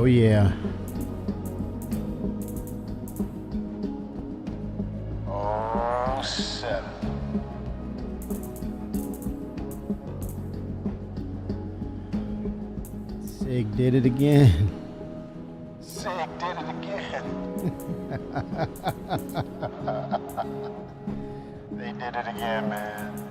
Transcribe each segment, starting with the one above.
Oh yeah. Oh, 7. Sig did it again. Sig did it again. They did it again, man.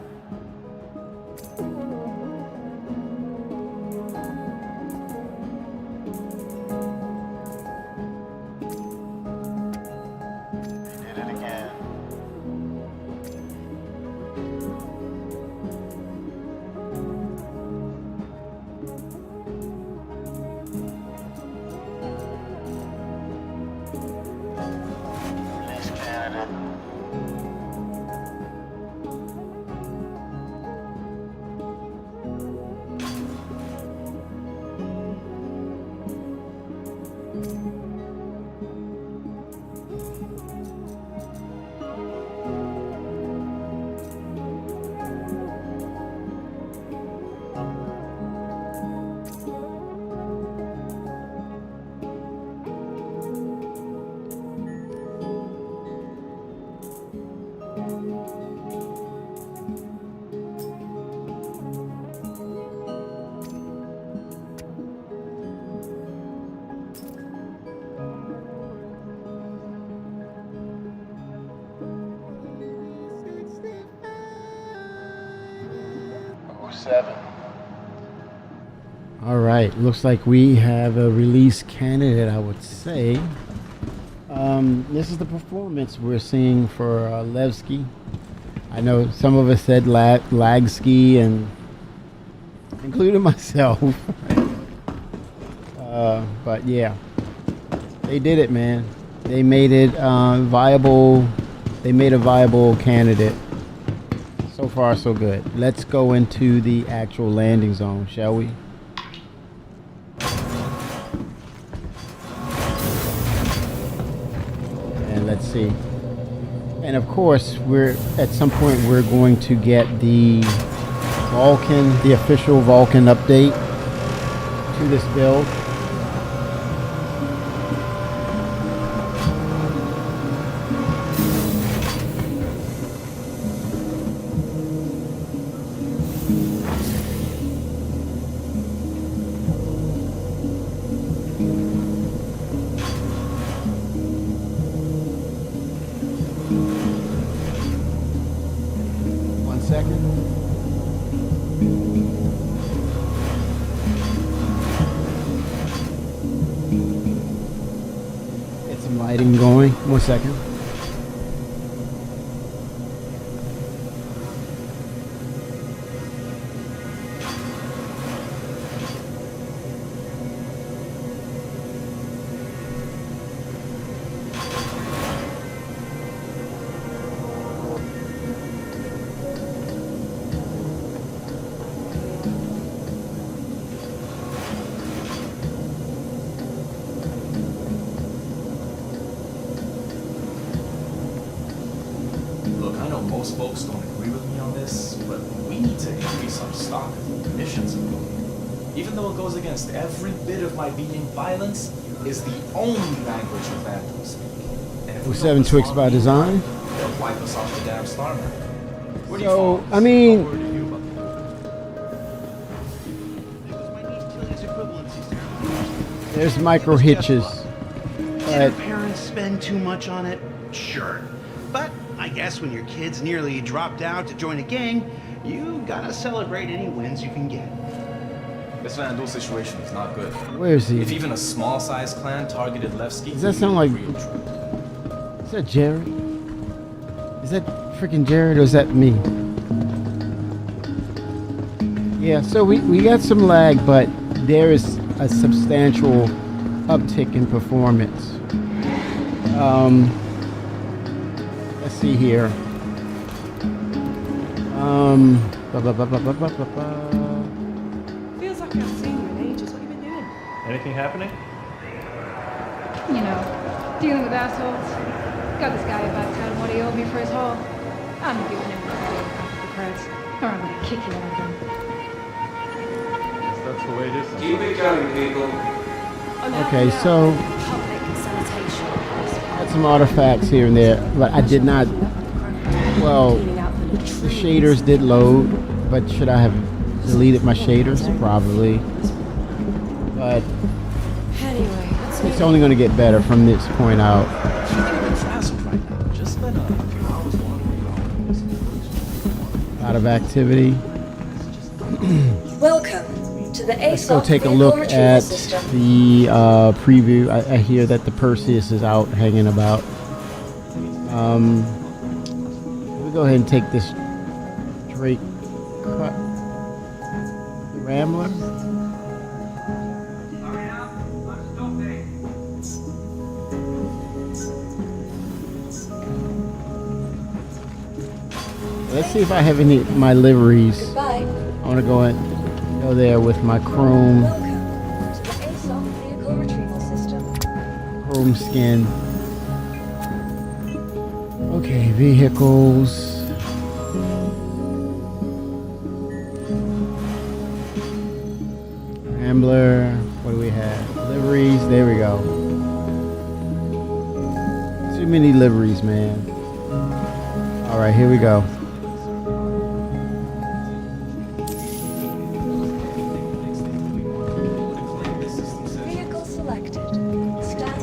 They did it again. Release candidate. Oh, 7. All right, looks like we have a release candidate, I would say. This is the performance we're seeing for Levski. I know some of us said Lagski, and including myself. But yeah, they did it, man. They made it viable. They made a viable candidate. So far, so good. Let's go into the actual landing zone, shall we? And let's see. And of course, at some point we're going to get the Vulcan, the official Vulcan update to this build. Second. Get some lighting going. 1 second. Most folks don't agree with me on this, but we need to increase our stock of missions. Even though it goes against every bit of my being, violence is the only language the Phantom speak. And if we 7 Twix by design. They'll wipe us off the damn star map. Where do you So, fall? I mean, What word are you about? there's micro hitches. Did her parents spend too much on it? Sure. But I guess when your kids nearly dropped out to join a gang, you gotta celebrate any wins you can get. This Vandal situation is not good. Where is he? If even a small-sized clan targeted Levski, Does that sound like... real trouble. Is that Jared? Is that freaking Jared, or is that me? Yeah, so we got some lag, but there is a substantial uptick in performance. Let's see here. Feels like I haven't seen you in ages. What have you been doing? Anything happening? You know, dealing with assholes. Got this guy about telling what he owed me for his haul. I'm giving him the cards, or I'm gonna kick you out of them. Guess that's the way it is. Keep it coming, people. I Okay, so got some artifacts here and there, but I did not. Well, the shaders did load, but should I have deleted my shaders? Probably. But it's only going to get better from this point out. A lot of activity. Welcome to the Let's go take a look at the preview. I hear that the Perseus is out hanging about. We'll go ahead and take this Drake cut Rambler. Let's see if I have any my liveries. Goodbye. I want to go there with my chrome Welcome to the ASOP vehicle retrieval system. chrome skin. Okay, vehicles. Rambler. What do we have? Liveries. There we go. Too many liveries, man. All right, here we go. Vehicle selected.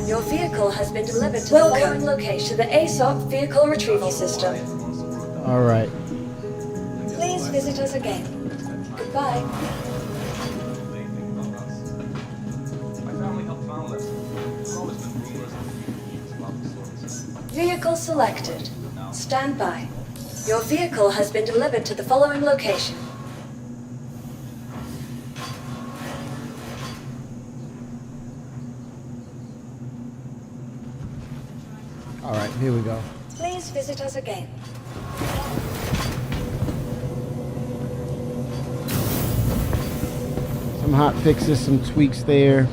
Your vehicle has been delivered to the following location to the ASOP vehicle retrieval system. All right. Please visit us again. Goodbye. Vehicle selected. Stand by. Your vehicle has been delivered to the following location. All right, here we go. Please visit us again. Some hot fixes, some tweaks there.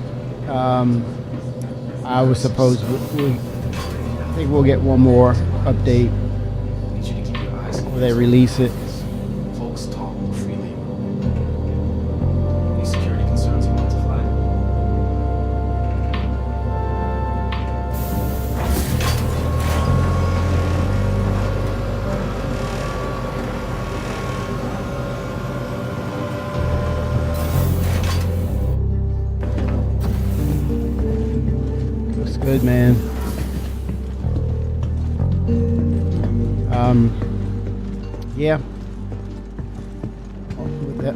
I was supposed I think we'll get one more update before they release it. Folks talk freely. Any security concerns you want to flag? Looks good, man. Yeah.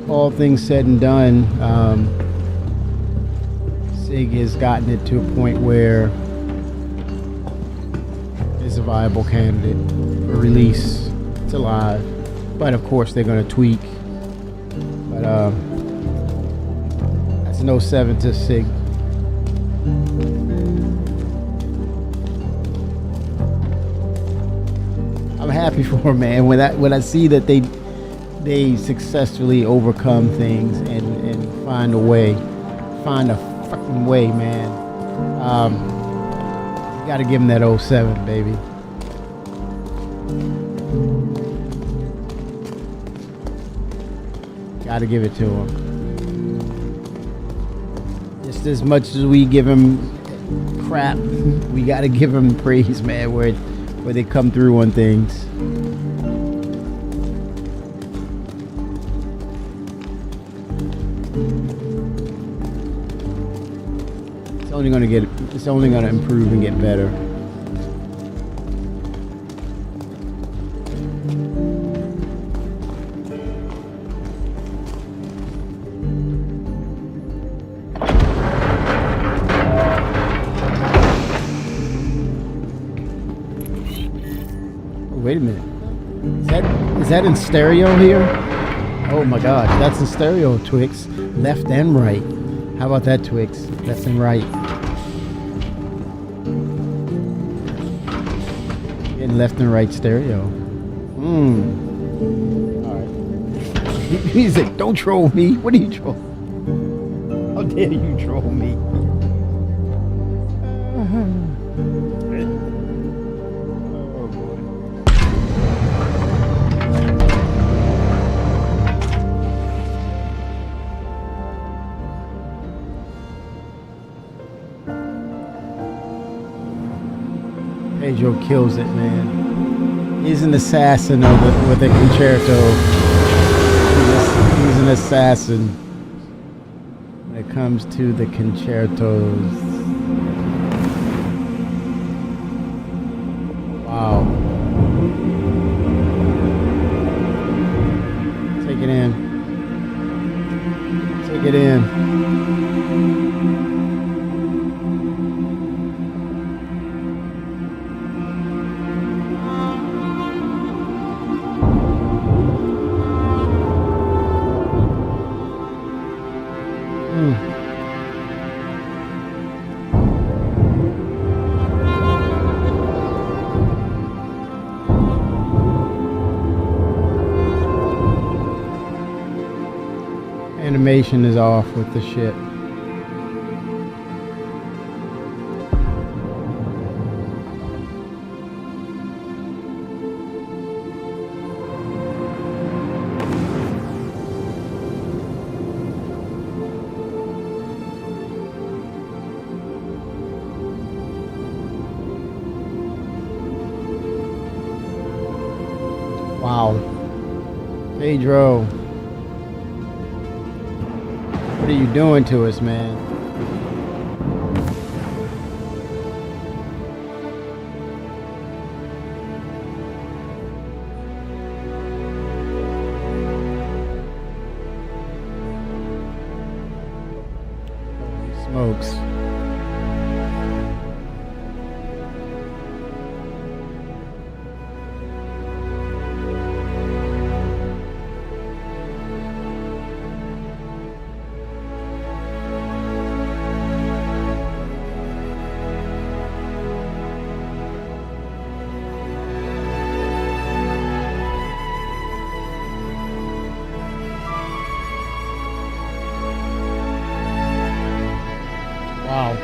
All things said and done, SIG has gotten it to a point where it's a viable candidate for release. It's alive, but of course they're going to tweak. But that's an 07 to SIG. I'm happy for them, man. When I see that they successfully overcome things and find a fucking way, man. You got to give them that 07, baby. Got to give it to them. Just as much as we give them crap, we got to give them praise, man. Where they come through on things. It's only gonna improve and get better. Wait a minute. Is that in stereo here? Oh my gosh, that's in stereo, Twix. Left and right. How about that, Twix? Left and right. Getting left and right stereo. Alright. He's like, don't troll me. What are you trolling? How dare you troll me? Pedro kills it, man. He's an assassin with a concerto. He's an assassin when it comes to the concertos. Wow. Take it in. Take it in. Animation is off with the shit. Wow. Pedro. What are you doing to us, man? Holy smokes. Wow.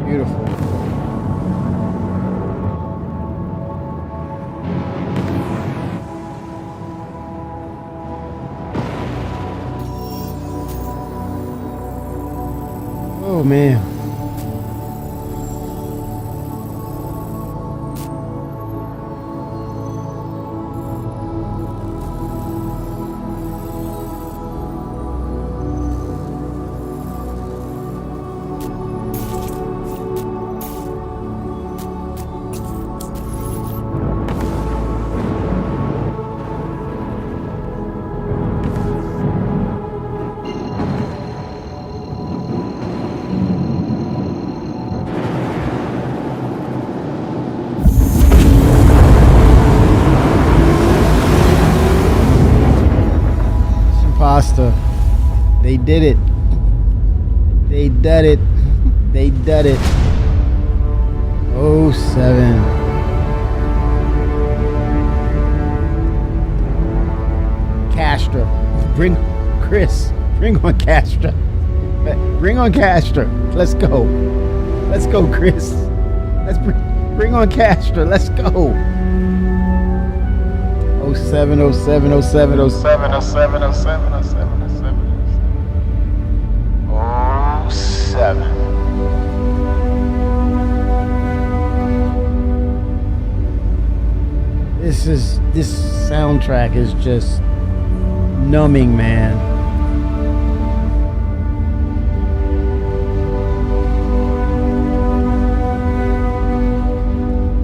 Beautiful. Oh man. Pasta. They did it. They did it. They did it. Oh, 07. Castro. Bring Chris. Bring on Castro. Bring on Castro. Let's go. Let's go, Chris. Let's bring on Castro. Let's go. 07, 07, 07, 07, 07, 07, 07, 07. This soundtrack is just numbing, man.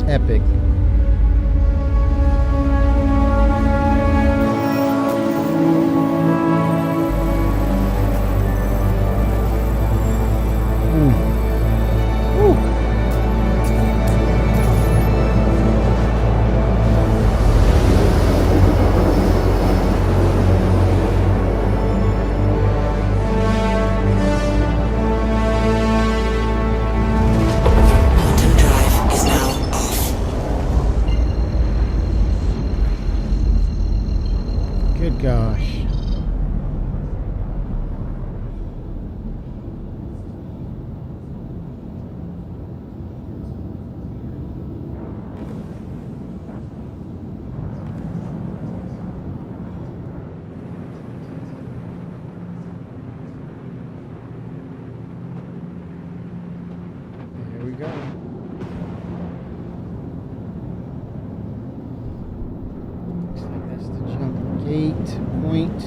Epic. Quantum drive is now off. Good gosh. Here we go. Looks like that's the jump gate point.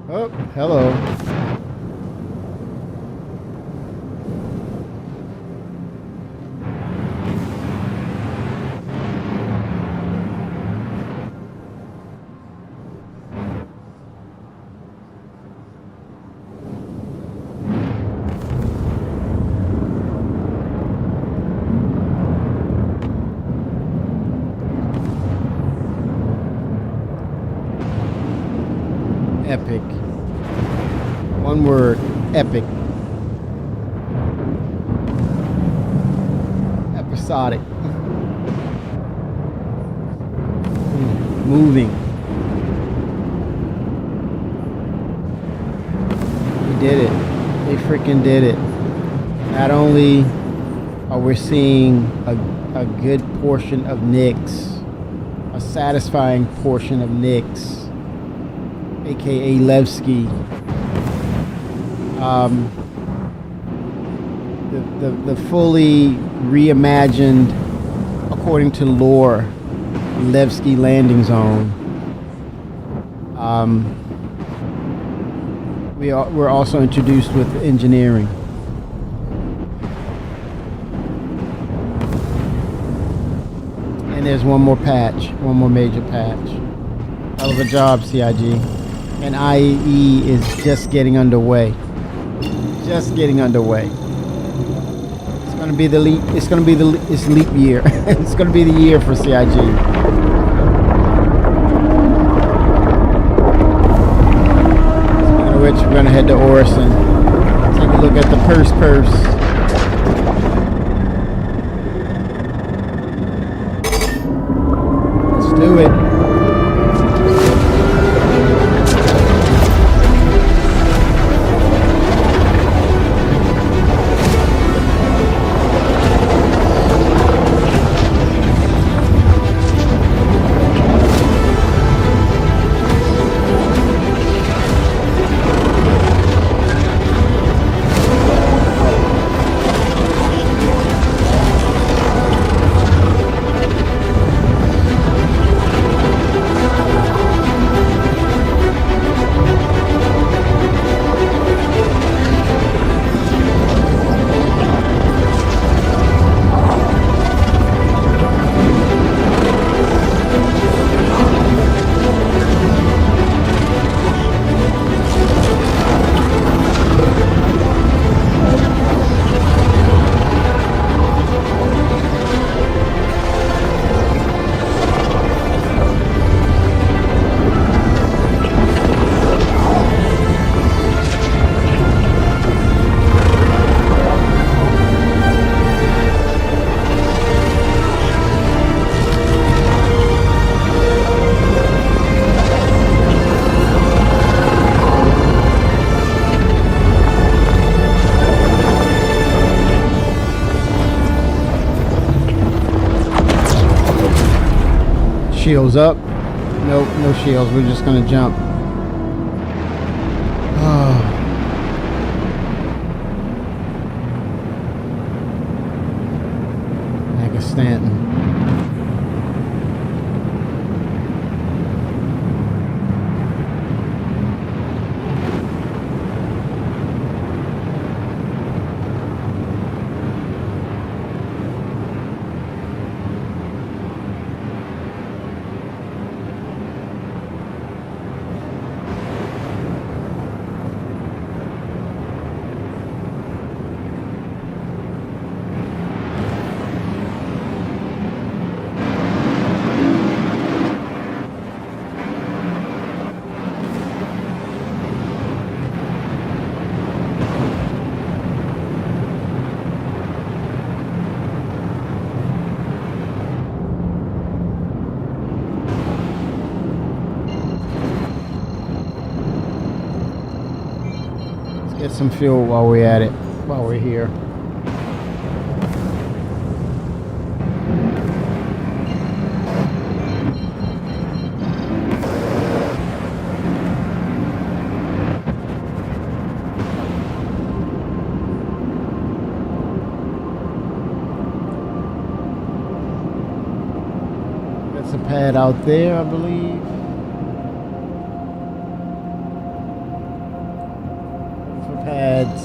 Oh, hello. Epic. One word, epic. Episodic. Moving. We did it. They freaking did it. Not only are we seeing a good portion of Nyx, a satisfying portion of Nyx, aka Levski. The fully reimagined, according to lore, Levski landing zone. We're also introduced with engineering. And there's one more patch, one more major patch. Hell of a job, CIG. And IE is just getting underway. Just getting underway. It's gonna be the leap. It's gonna be it's leap year. It's gonna be the year for CIG. Speaking of which, we're gonna head to Orison. Take a look at the purse. Let's do it. shields up. Nope, no shields. We're just gonna jump. Oh. Mega Stanton. Get some fuel while we're at it, while we're here. That's a pad out there, I believe. Pads.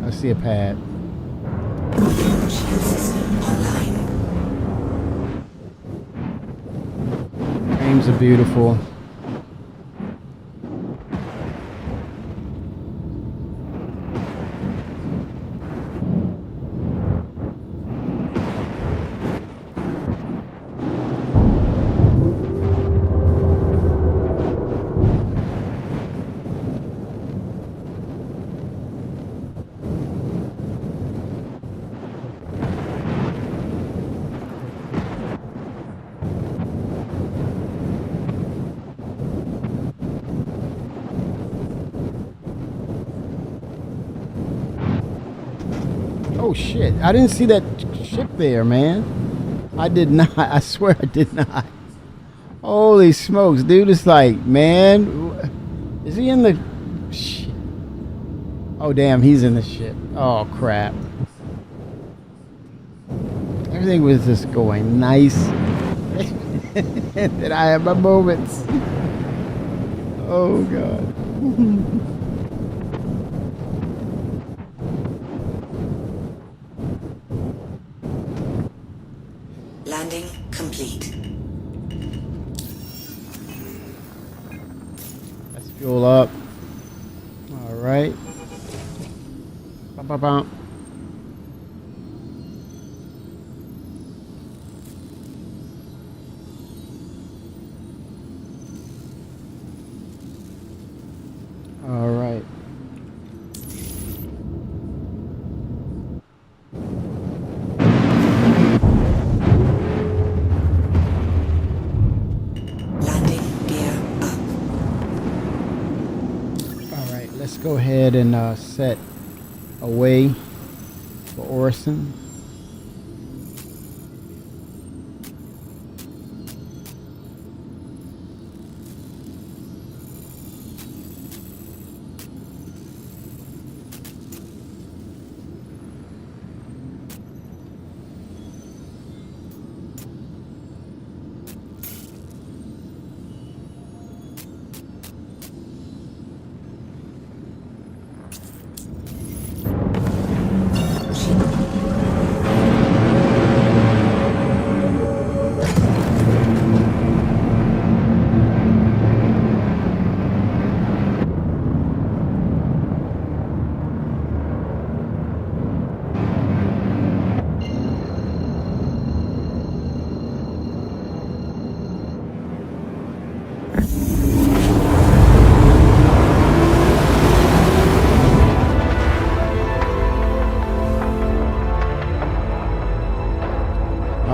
I see a pad. Shield system online. Frames are beautiful. Oh shit, I didn't see that ship there, man. I did not. I swear I did not. Holy smokes, dude. It's like, man, is he in the shit? Oh damn, he's in the ship. Oh crap. Everything was just going nice. And I have my moments. Oh god. Landing complete. Let's fuel up. All right. Bum, bum, bum. All right. Landing gear up. All right. Let's go ahead and set away for Orson.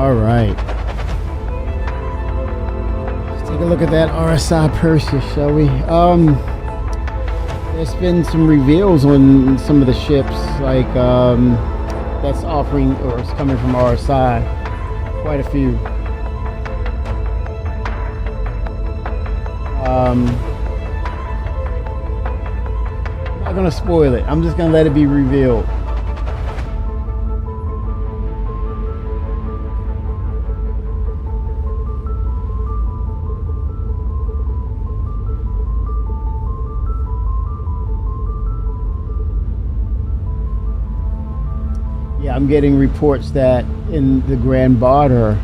All right. Let's take a look at that RSI Perseus, shall we? There's been some reveals on some of the ships, like that's offering or is coming from RSI. Quite a few. I'm not gonna spoil it. I'm just gonna let it be revealed. Yeah, I'm getting reports that in the Grand Barter,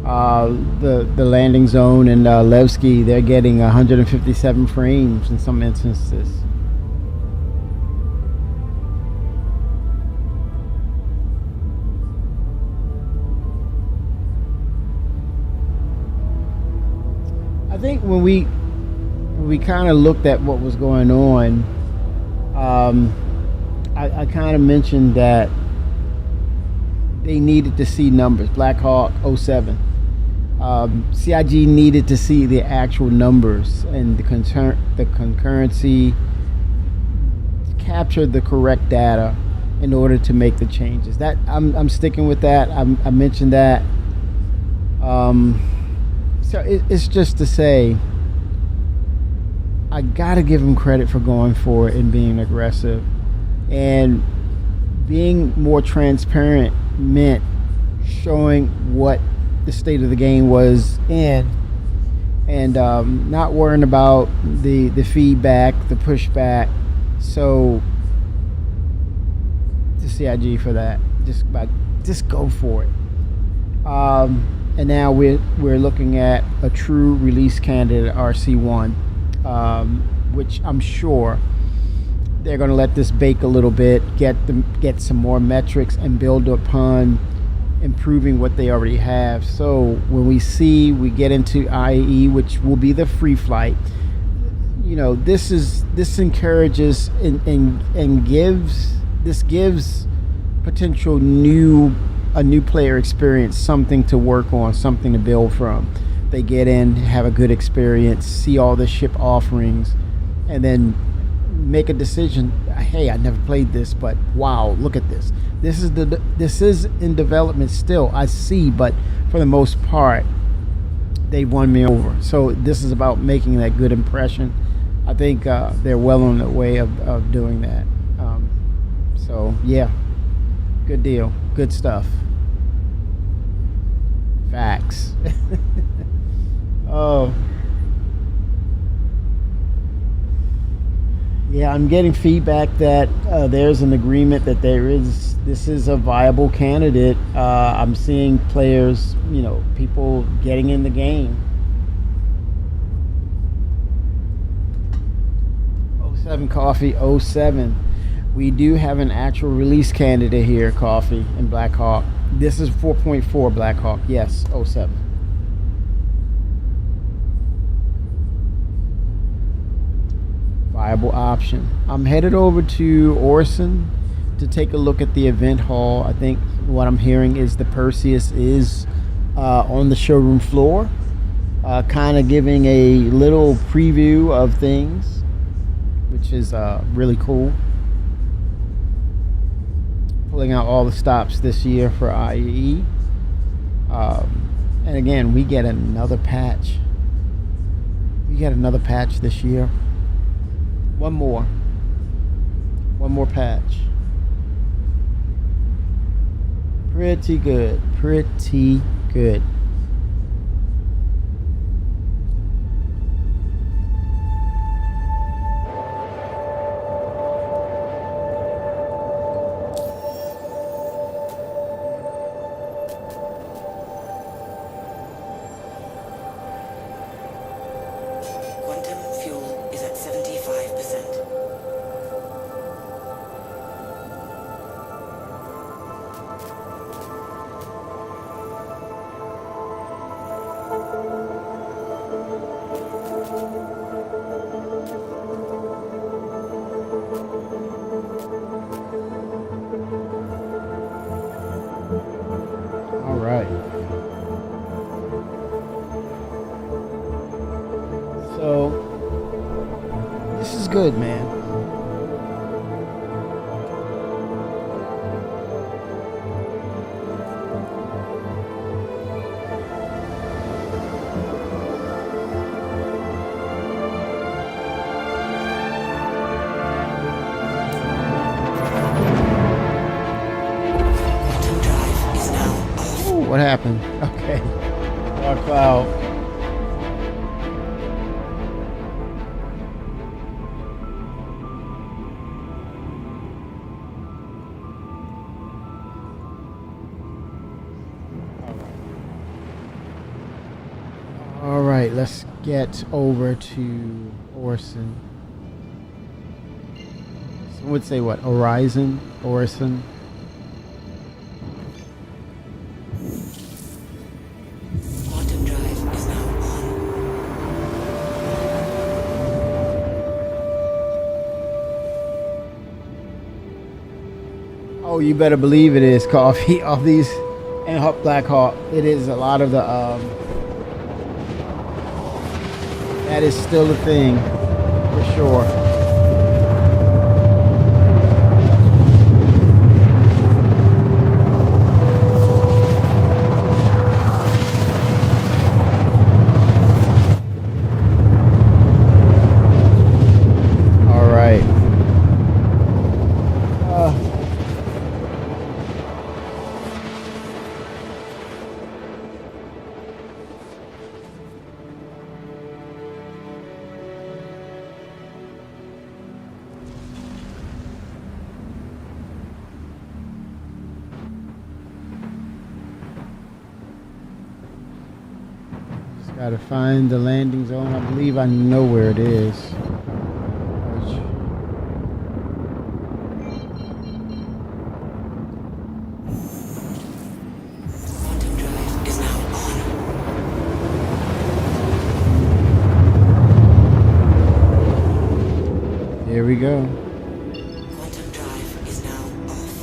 the landing zone in Levski, they're getting 157 frames in some instances. I think when we kind of looked at what was going on, I kind of mentioned that they needed to see numbers. Black Hawk 07. CIG needed to see the actual numbers and the concurrency, capture the correct data in order to make the changes. That I'm sticking with that. I mentioned that. So it's just to say, I gotta give them credit for going for it and being aggressive, and being more transparent meant showing what the state of the game was in, and not worrying about the feedback, the pushback. So to CIG for that, just go for it. And now we're looking at a true release candidate, RC1, which I'm sure they're going to let this bake a little bit, get some more metrics, and build upon improving what they already have. So when we get into IAE, which will be the free flight, you know, this encourages and gives potential a new player experience, something to work on, something to build from. They get in, have a good experience, see all the ship offerings, and then make a decision. Hey, I never played this, but wow, look at this. This is in development still, I see, but for the most part, they won me over. So this is about making that good impression. I think they're well on the way of doing that. So yeah, good deal, good stuff. Facts. Oh. Yeah, I'm getting feedback that there's an agreement that this is a viable candidate. I'm seeing players, people getting in the game. 07 Coffee, 07. We do have an actual release candidate here, Coffee, and Black Hawk. This is 4.4 Black Hawk, yes, 07. Viable option. I'm headed over to Orson to take a look at the event hall. I think what I'm hearing is the Perseus is on the showroom floor, kind of giving a little preview of things, which is really cool. Pulling out all the stops this year for IEE. And again, we get another patch. We get another patch this year. One more patch. Pretty good. Quantum fuel is at 75%. All right. good, man. Quantum drive is now off. Ooh, what happened? Okay. Dark cloud. All right, let's get over to Orson. Some would say what? Horizon? Orson? Quantum drive is now on. Oh, you better believe it is coffee off these and Hot Black Hawk. It is a lot of the that is still a thing for sure. All right. Got to find the landing zone. I believe I know where it is. Quantum drive is now on. Here we go. Quantum drive is now off.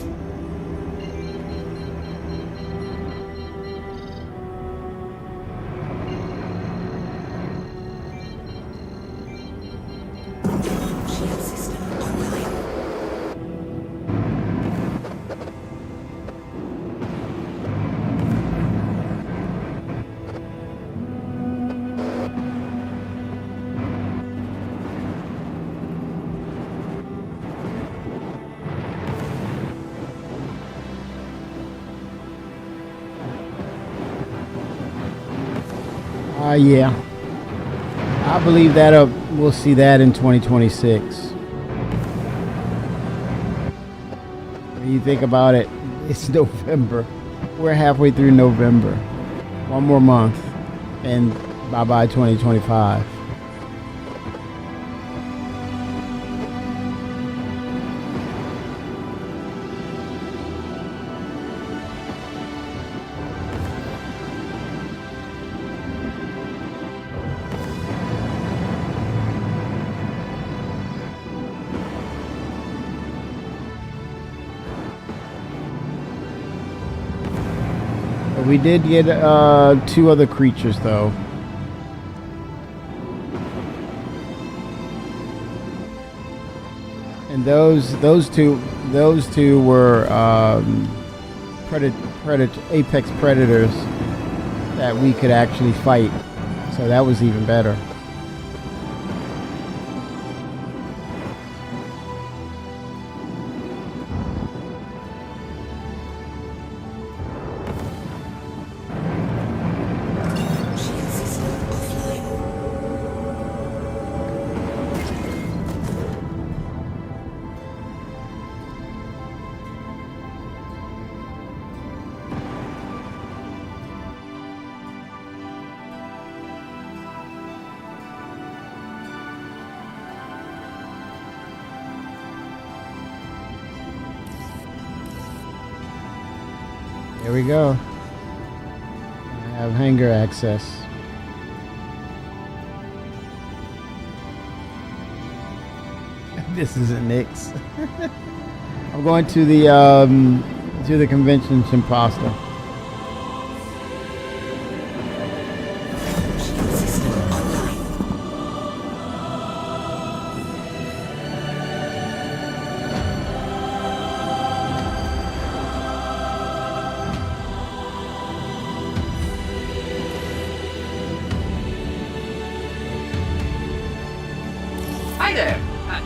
Shield system online. Yeah. I believe that we'll see that in 2026. When you think about it, it's November. We're halfway through November. One more month, and bye-bye 2025. We did get two other creatures though. And those two were apex predators that we could actually fight. So that was even better. Shield system offline. There we go. I have hangar access. This isn't Nick's. I'm going to the convention Shimposta. Shield system online.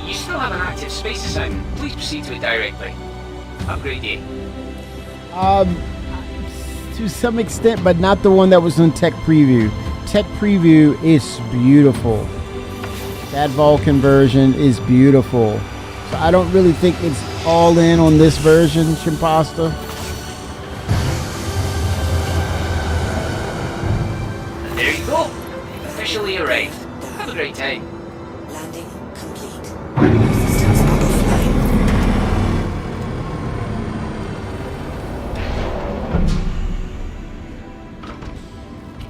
You still have an active space assignment. Please proceed to it directly. Have a great day. To some extent, but not the one that was on Tech Preview. Tech Preview is beautiful. That Vulcan version is beautiful. So I don't really think it's all in on this version, Shimpasta. And there you go. You've officially arrived. Have a great time. Landing complete. Systems offline.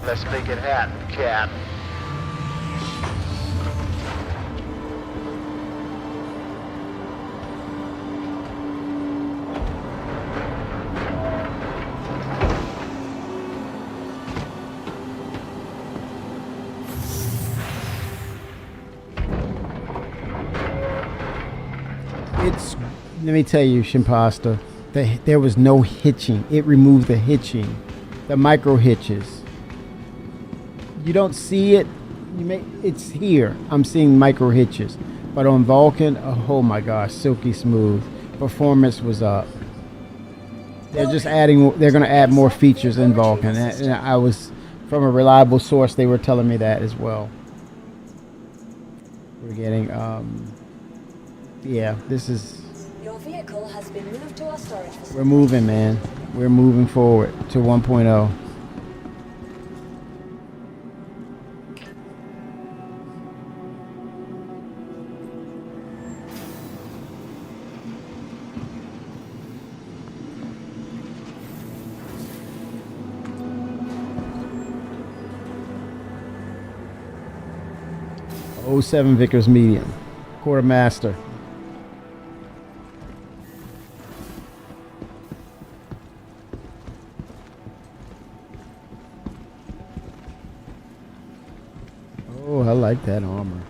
Let's make it happen, Cap. Let me tell you, Shimpasta, there was no hitching. It removed the hitching, the micro hitches. You don't see it. It's here. I'm seeing micro hitches, but on Vulcan, oh my gosh, silky smooth. Performance was up. They're just adding. They're going to add more features in Vulcan. And I was from a reliable source. They were telling me that as well. We're getting. Yeah, this is. Your vehicle has been moved to our storage facility. We're moving, man. We're moving forward to 1.0. '07 Vickers medium, quartermaster. Oh, I like that armor.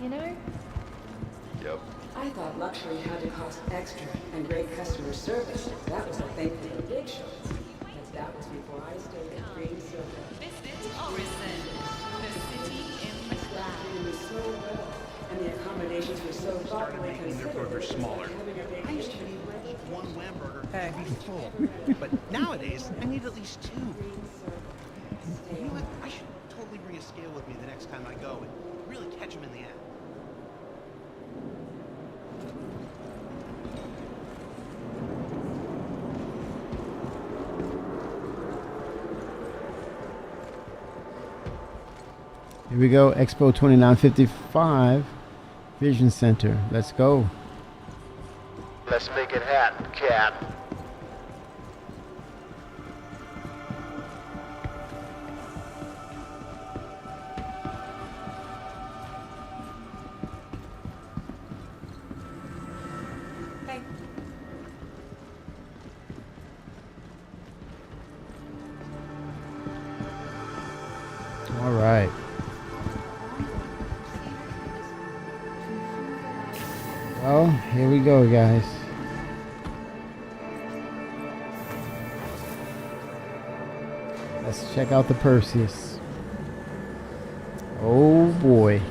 You know? Yep. I thought luxury had to cost extra and great customer service. That was the thing for the big shows. But that was before I stayed at Green Silver. Staffing was so well, and the accommodations were so thoughtfully Making their considered. burgers smaller. I used to eat one Whamburger and be full, but nowadays I need at least two. You know what? I should totally bring a scale with me the next time I go and really catch them in the act. Here we go, Expo 2955, Vision Center. Let's go. Let's make it happen, Cap. All right. Well, here we go, guys. Let's check out the Perseus. Oh boy.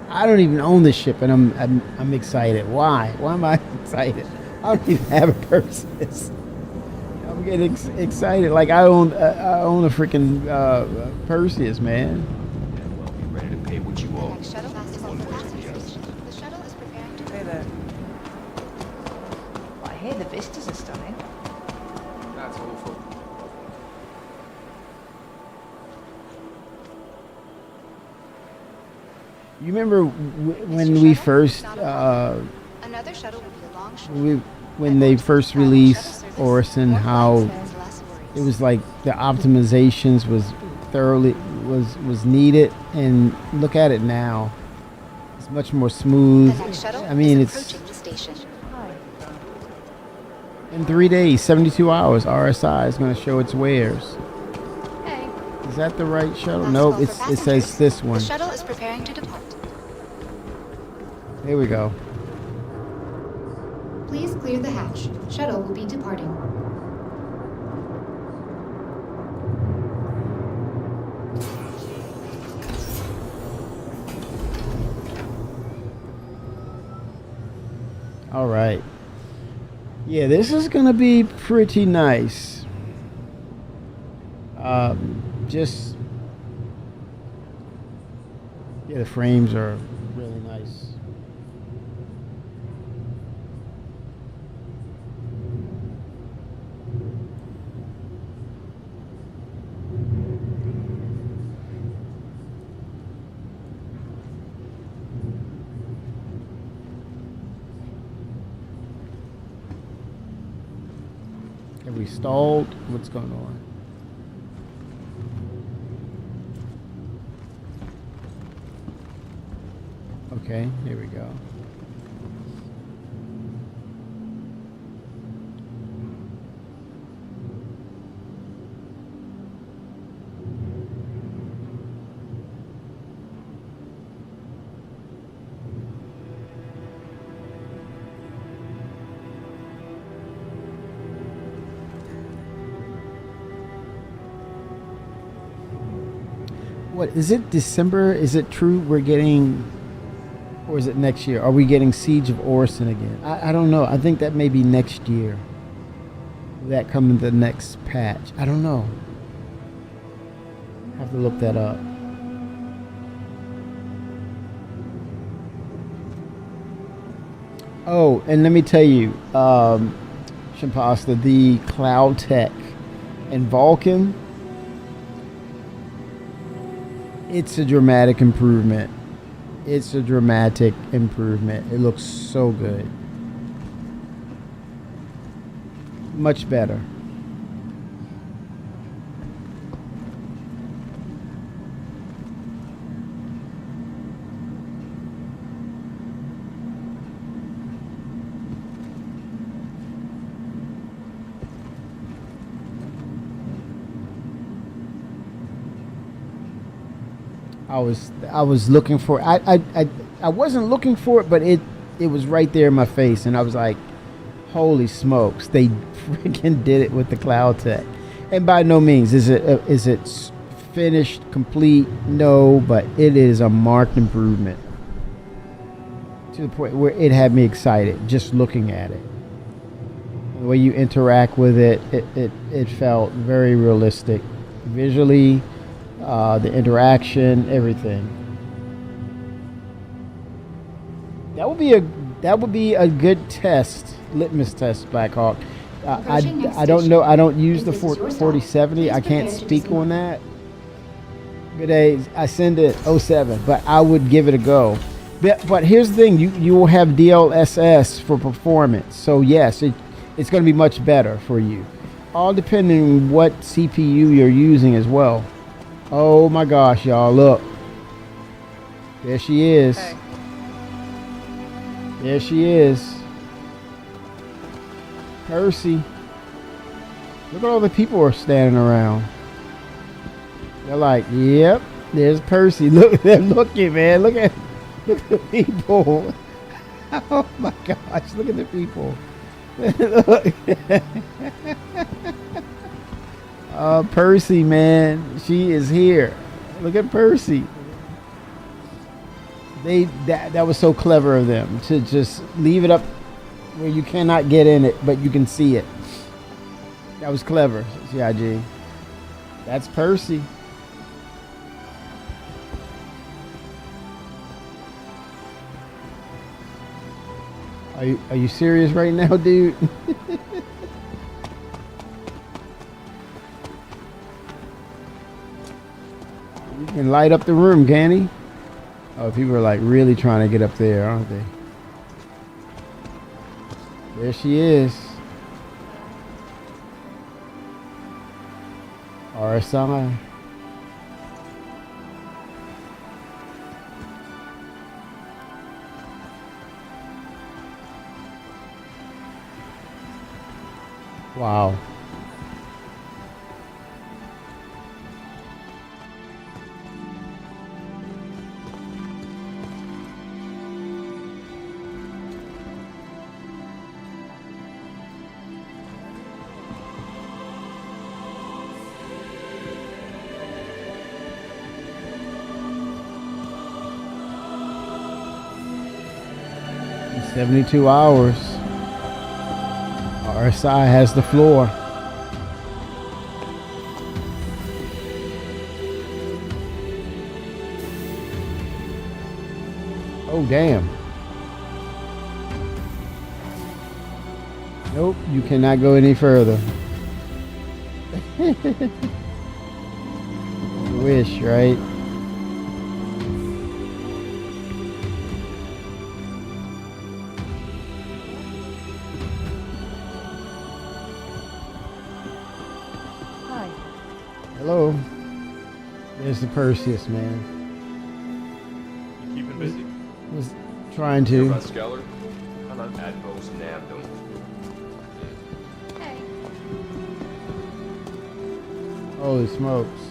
I don't even own this ship, and I'm excited. Why? Why am I excited? I don't even have a Perseus. I'm getting excited. Like I own a freaking Perseus, man. And well, be ready to pay what you owe. Next shuttle is on the passengers. The shuttle is preparing to... Hey there. I hear the vistas are stunning. That's awful. You remember when we first Another shuttle will be a long shot. when they first released Orison, how it was like the optimizations was thoroughly was needed, and look at it now. It's much more smooth. The next shuttle I mean, is it's approaching the station. in 3 days, 72 hours. RSI is going to show its wares. Hey. Is that the right shuttle? Last Nope, call for it says passengers. this one. The shuttle is preparing to depart. Here we go. Please clear the hatch. Shuttle will be departing. All right. Yeah, this is gonna be pretty nice. Just yeah, the frames are really nice. Have we stalled? What's going on? Okay, here we go. What is it? December? Is it true we're getting, or is it next year? Are we getting Siege of Orison again? I don't know. I think that may be next year. Will that come in the next patch? I don't know. I have to look that up. Oh, and let me tell you, Shampasta, the Cloud Tech and Vulcan, it's a dramatic improvement. It's a dramatic improvement. It looks so good. Much better. I was looking for I wasn't looking for it, but it was right there in my face, and I was like, holy smokes, they freaking did it with the Cloud Tech. And by no means is it finished, complete, no, but it is a marked improvement to the point where it had me excited just looking at it. The way you interact with it felt very realistic visually. The interaction, everything. That would be a good test, litmus test, Blackhawk. I don't know. I don't use the 4070. I can't speak on that. Good day. I send it 07, but I would give it a go. But here's the thing: you will have DLSS for performance. So yes, it's going to be much better for you. All depending on what CPU you're using as well. Oh my gosh, y'all, look. There she is. Okay. There she is. Percy. Look at all the people are standing around. They're like, yep, there's Percy. Look, they're looking, man. Look at the people. Oh my gosh, look at the people. Look. Percy, man, she is here. Look at Percy. That was so clever of them to just leave it up where you cannot get in it, but you can see it. That was clever, CIG. That's Percy. Are you serious right now, dude? And light up the room, can he? Oh, people are like really trying to get up there, aren't they? There she is. RSI. Wow. 72 hours. RSI has the floor. Oh, damn. Nope, you cannot go any further. You wish, right? Hi. Hello. There's the Perseus, man. You keeping busy? Was trying Hear to. about Skeller? Admiral's nabbed him. Hey. Holy smokes.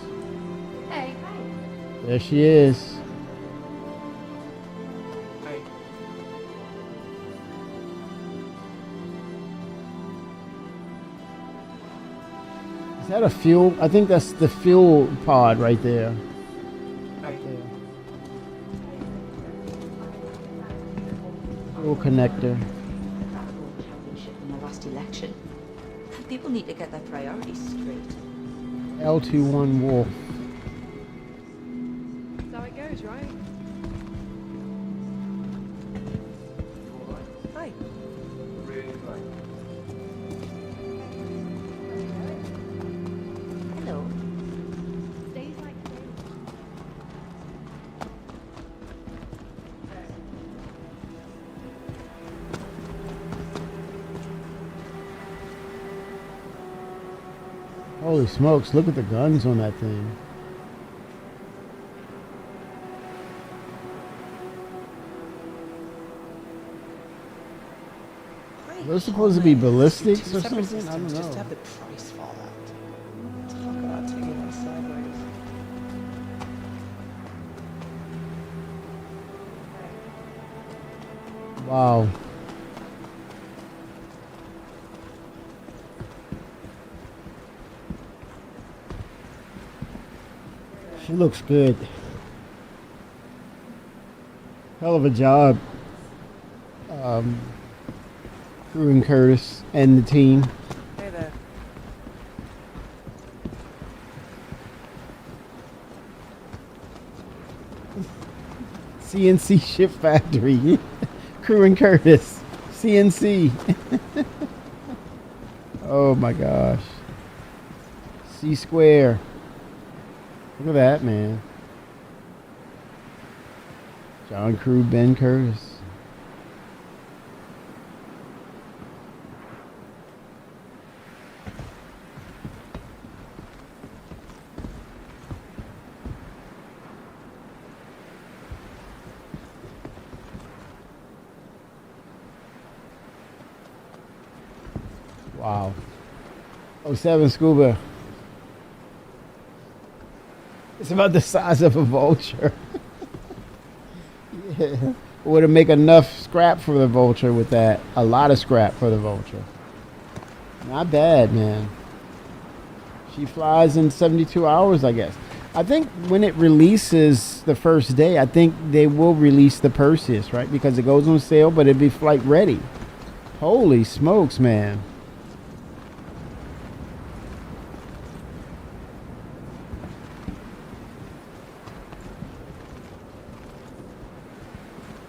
Hey. There she is. Hey. Is that a fuel? I think that's the fuel pod right there. Right there. Fuel connector. In the last election. People need to get their priorities straight. L21 Wolf. That's how it goes, right? Hi. Hello. Days like today. Holy smokes, look at the guns on that thing. Are those supposed to be ballistics or something? I don't Just to know. have the price fall out. Talk about taking it sideways. Wow. She looks good. Hell of a job. Crew and Curtis and the team. Hey there. CNC Ship Factory. Crew and Curtis. CNC. Oh my gosh. C square. Look at that, man. John Crew, Ben Curtis. Wow. 07 Scuba. It's about the size of a vulture. Yeah. Would it make enough scrap for the vulture with that? A lot of scrap for the vulture. Not bad, man. She flies in 72 hours, I guess. I think when it releases the first day, I think they will release the Perseus, right? Because it goes on sale, but it'd be flight ready. Holy smokes, man.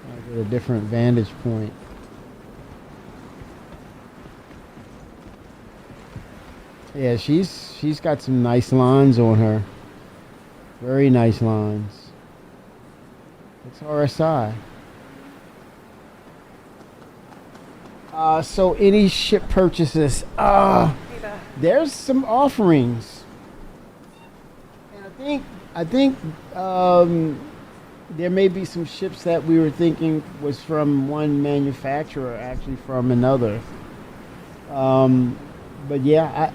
I'll get a different vantage point. Yeah, she's got some nice lines on her. Very nice lines. It's RSI. So any ship purchases, there's some offerings. And I think there may be some ships that we were thinking was from one manufacturer, actually from another. But yeah,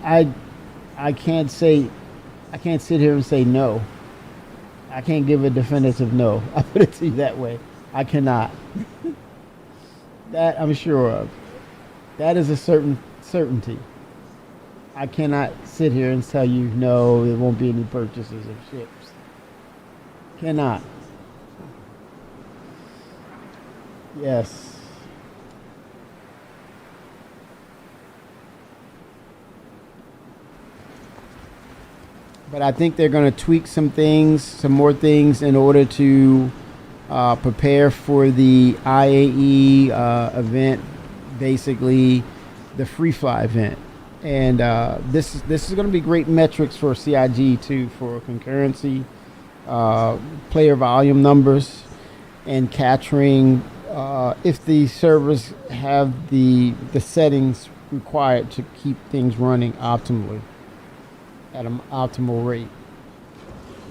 I can't sit here and say no. I can't give a definitive no. I put it to you that way. I cannot. That I'm sure of. That is a certainty. I cannot sit here and tell you no, there won't be any purchases of ships. Cannot. Yes. but I think they're going to tweak some things, some more things, in order to prepare for the IAE event, basically the free fly event. And this is going to be great metrics for CIG too, for concurrency, player volume numbers, and capturing if the servers have the settings required to keep things running optimally at an optimal rate.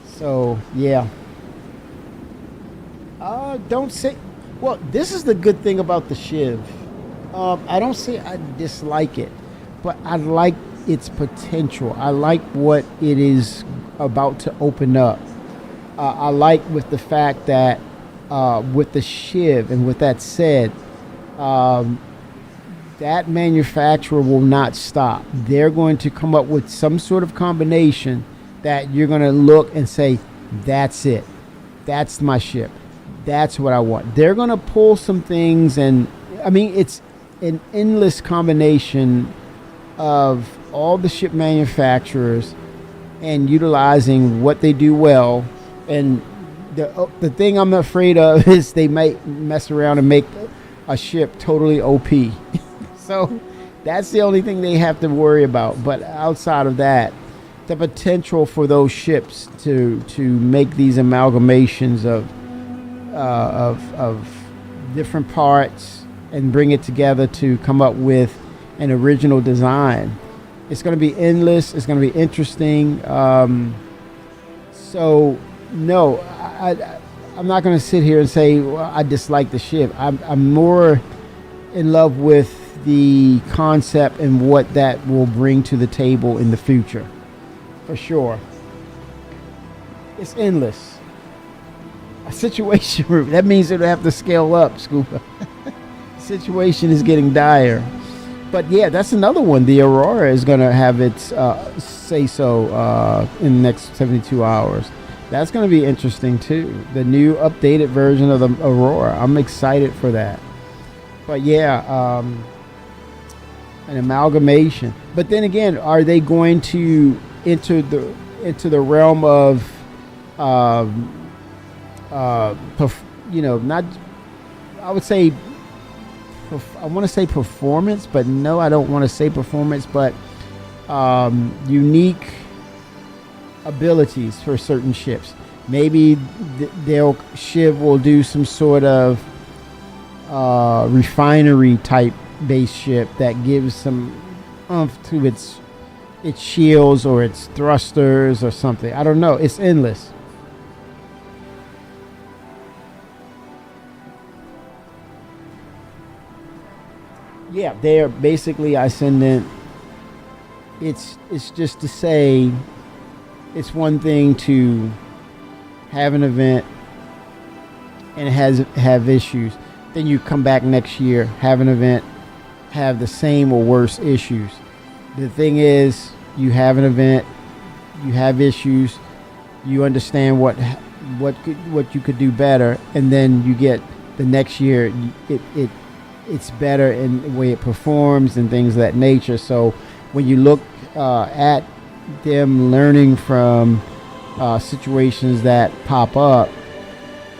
So yeah, don't say. Well, this is the good thing about the Shiv. I don't say I dislike it, but I like its potential. I like what it is about to open up. I like with the fact that with the Shiv, and with that said, that manufacturer will not stop. They're going to come up with some sort of combination that you're going to look and say, that's it. That's my ship. That's what I want. They're going to pull some things, and I mean, it's an endless combination of all the ship manufacturers and utilizing what they do well. And the thing I'm afraid of is they might mess around and make a ship totally OP. So that's the only thing they have to worry about. But outside of that, the potential for those ships to make these amalgamations of different parts and bring it together to come up with an original design, it's going to be endless. It's going to be interesting. So no, I'm not going to sit here and say, well, I dislike the ship. I'm more in love with the concept and what that will bring to the table in the future, for sure. It's endless. A situation room, that means it'll have to scale up, Scuba. Situation is getting dire. But yeah, that's another one. The Aurora is going to have its say-so in the next 72 hours. That's going to be interesting too. The new updated version of the Aurora. I'm excited for that. But yeah, an amalgamation. But then again, are they going to enter the realm of not, I would say, I want to say performance, but no, I don't want to say performance, but unique abilities for certain ships. Maybe their ship will do some sort of refinery type base ship that gives some oomph to its shields or its thrusters or something. I don't know. It's endless. Yeah, they are basically ascendant. It's just to say, it's one thing to have an event and have issues. Then you come back next year, have an event, have the same or worse issues. The thing is, you have an event, you have issues, you understand what you could do better, and then you get the next year, it's better in the way it performs and things of that nature. So when you look at them learning from situations that pop up,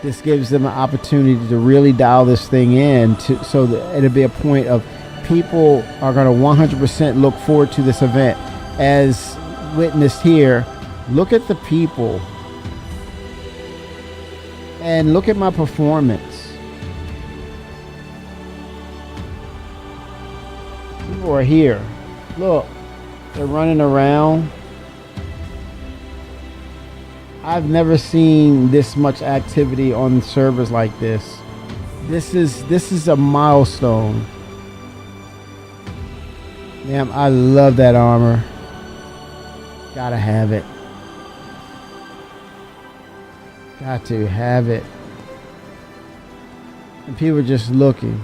this gives them an opportunity to really dial this thing in so that it'll be a point of people are going to 100% look forward to this event. As witnessed here, look at the people and look at my performance. People are here. Look, they're running around. I've never seen this much activity on servers like this. This is a milestone. Damn, I love that armor. Gotta have it. Got to have it. And people are just looking.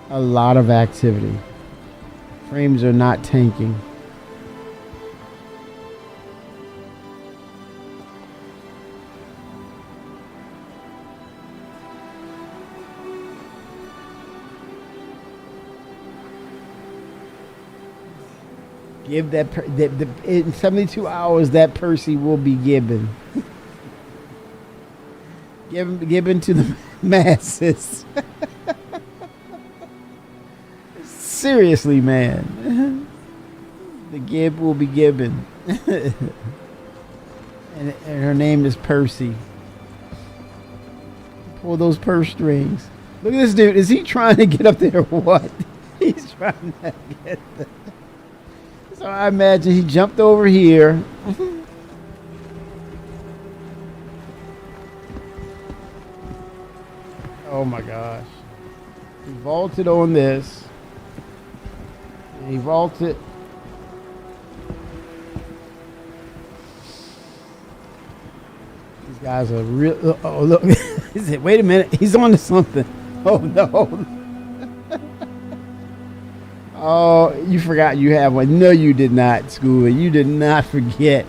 A lot of activity. Frames are not tanking. Give in 72 hours that Percy will be given. Given to the masses. Seriously, man. The gift will be given. and her name is Percy. Pull those purse strings. Look at this dude. Is he trying to get up there or what? He's trying to get there. So I imagine he jumped over here. Oh my gosh. He vaulted on this. And he vaulted. These guys are real. Oh, look. He said, wait a minute. He's on to something. Oh, no. Oh, you forgot you have one. No, you did not, Scuba. You did not forget.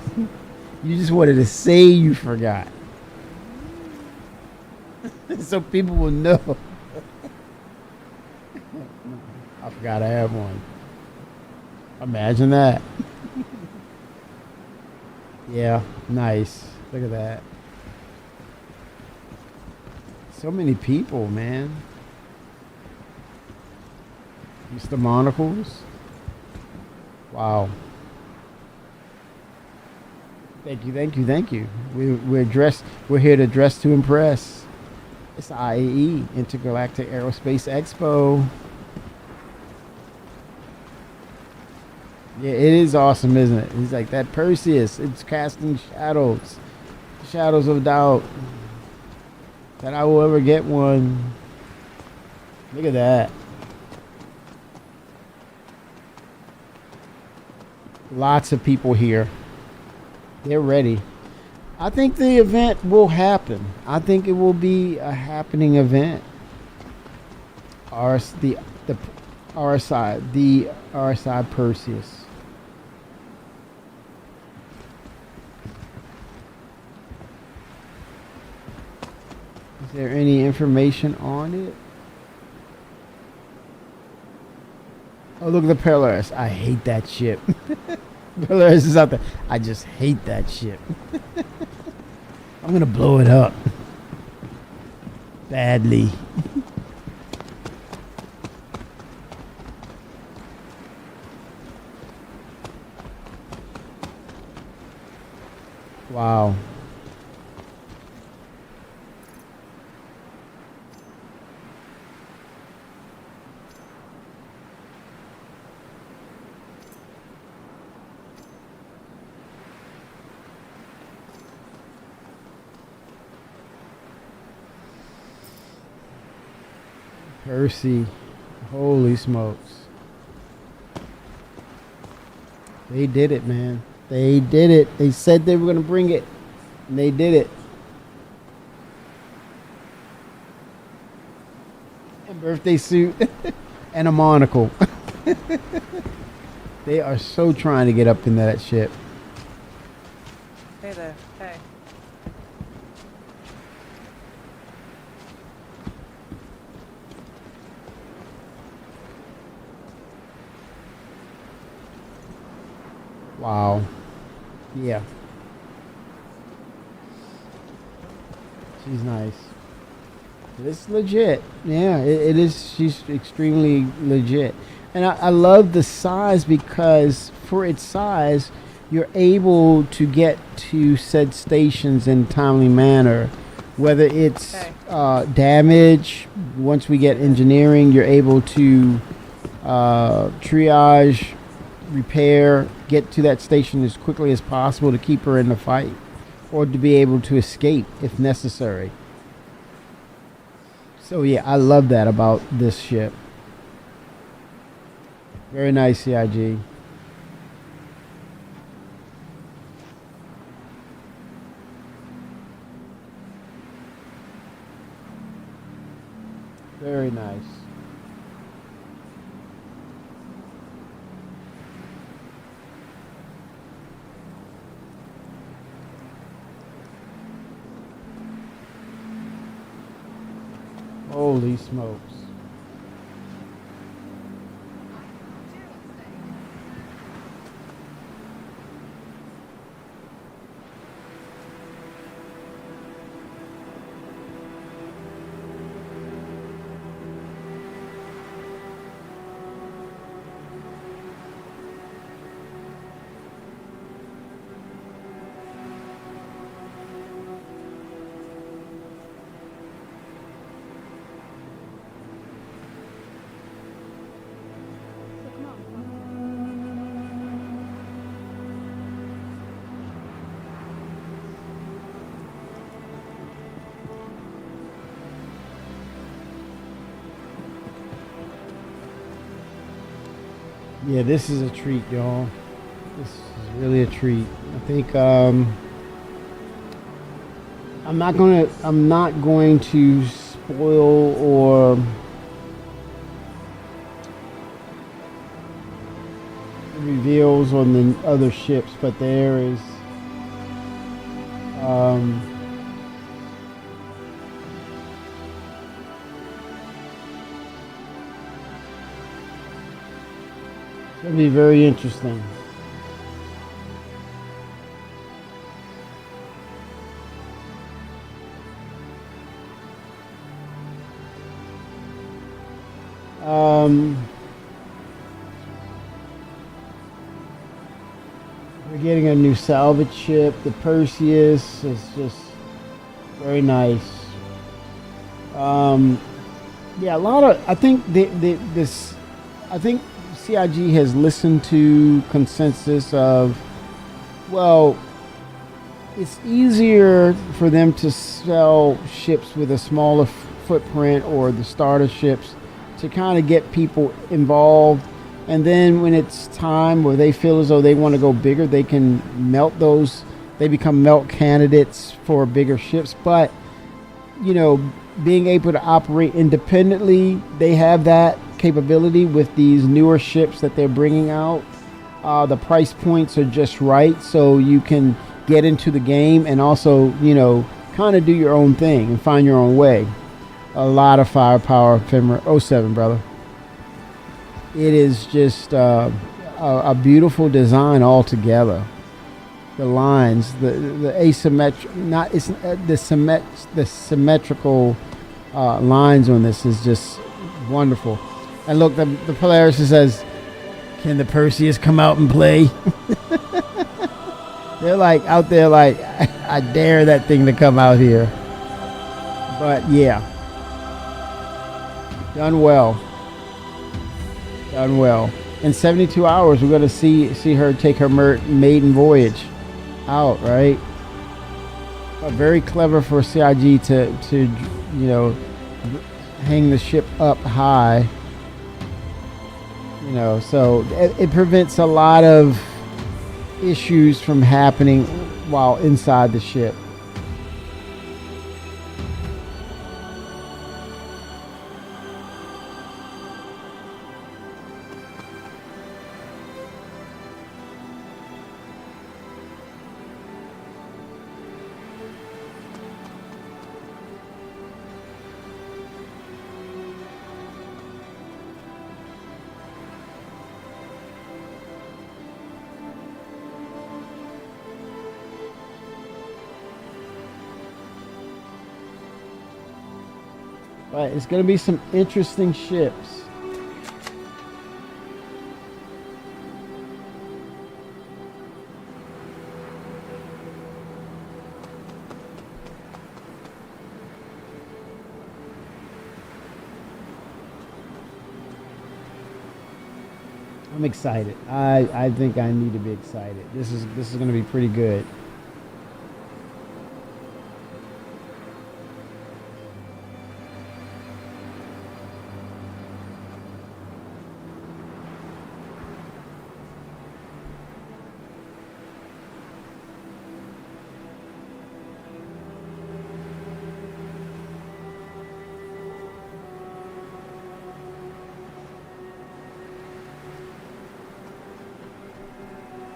You just wanted to say you forgot. So people will know. I forgot I have one. Imagine that. Yeah, nice. Look at that. So many people, man. Mr. Monocles. Wow. Thank you, thank you, thank you. We're dressed. We're here to dress to impress. It's IAE, Intergalactic Aerospace Expo. Yeah, it is awesome, isn't it? He's like that Perseus. It's casting shadows, shadows of doubt that I will ever get one. Look at that. Lots of people here. They're ready. I think the event will happen. I think it will be a happening event. The RSI Perseus. Is there any information on it? Oh, look at the Polaris. I hate that ship. Polaris is out there. I just hate that ship. I'm going to blow it up. Badly. Wow. Percy. Holy smokes. They did it, man. They did it. They said they were going to bring it. And they did it. A birthday suit and a monocle. They are so trying to get up into that ship. Hey there. Hey. Wow. Yeah. She's nice. It's legit. Yeah, it is. She's extremely legit. And I love the size because for its size, you're able to get to said stations in a timely manner. Whether it's damage, once we get engineering, you're able to triage, repair, get to that station as quickly as possible to keep her in the fight or to be able to escape if necessary. So yeah, I love that about this ship. Very nice, CIG. Very nice. Holy smokes. Yeah, this is a treat, y'all. This is really a treat. I think I'm not going to spoil or reveals on the other ships, but there is it's going to be very interesting. We're getting a new salvage ship. The Perseus is just very nice. Yeah, a lot of. I think I think CIG has listened to consensus of, well, it's easier for them to sell ships with a smaller footprint or the starter ships to kind of get people involved. And then when it's time where they feel as though they want to go bigger, they can melt those. They become melt candidates for bigger ships. But, you know, being able to operate independently, they have that capability with these newer ships that they're bringing out. The price points are just right, so you can get into the game and also, you know, kind of do your own thing and find your own way. A lot of firepower, Ephemeral 07, brother. It is just a beautiful design altogether. The lines, the asymmetric, not it's the symmetrical lines on this is just wonderful. And look, the Polaris says, "Can the Perseus come out and play?" They're like out there, like I dare that thing to come out here. But yeah, done well. Done well. In 72 hours, we're gonna see her take her maiden voyage out, right? But very clever for CIG to you know, hang the ship up high. You know, so it prevents a lot of issues from happening while inside the ship. But it's going to be some interesting ships. I'm excited. I think I need to be excited. This is going to be pretty good.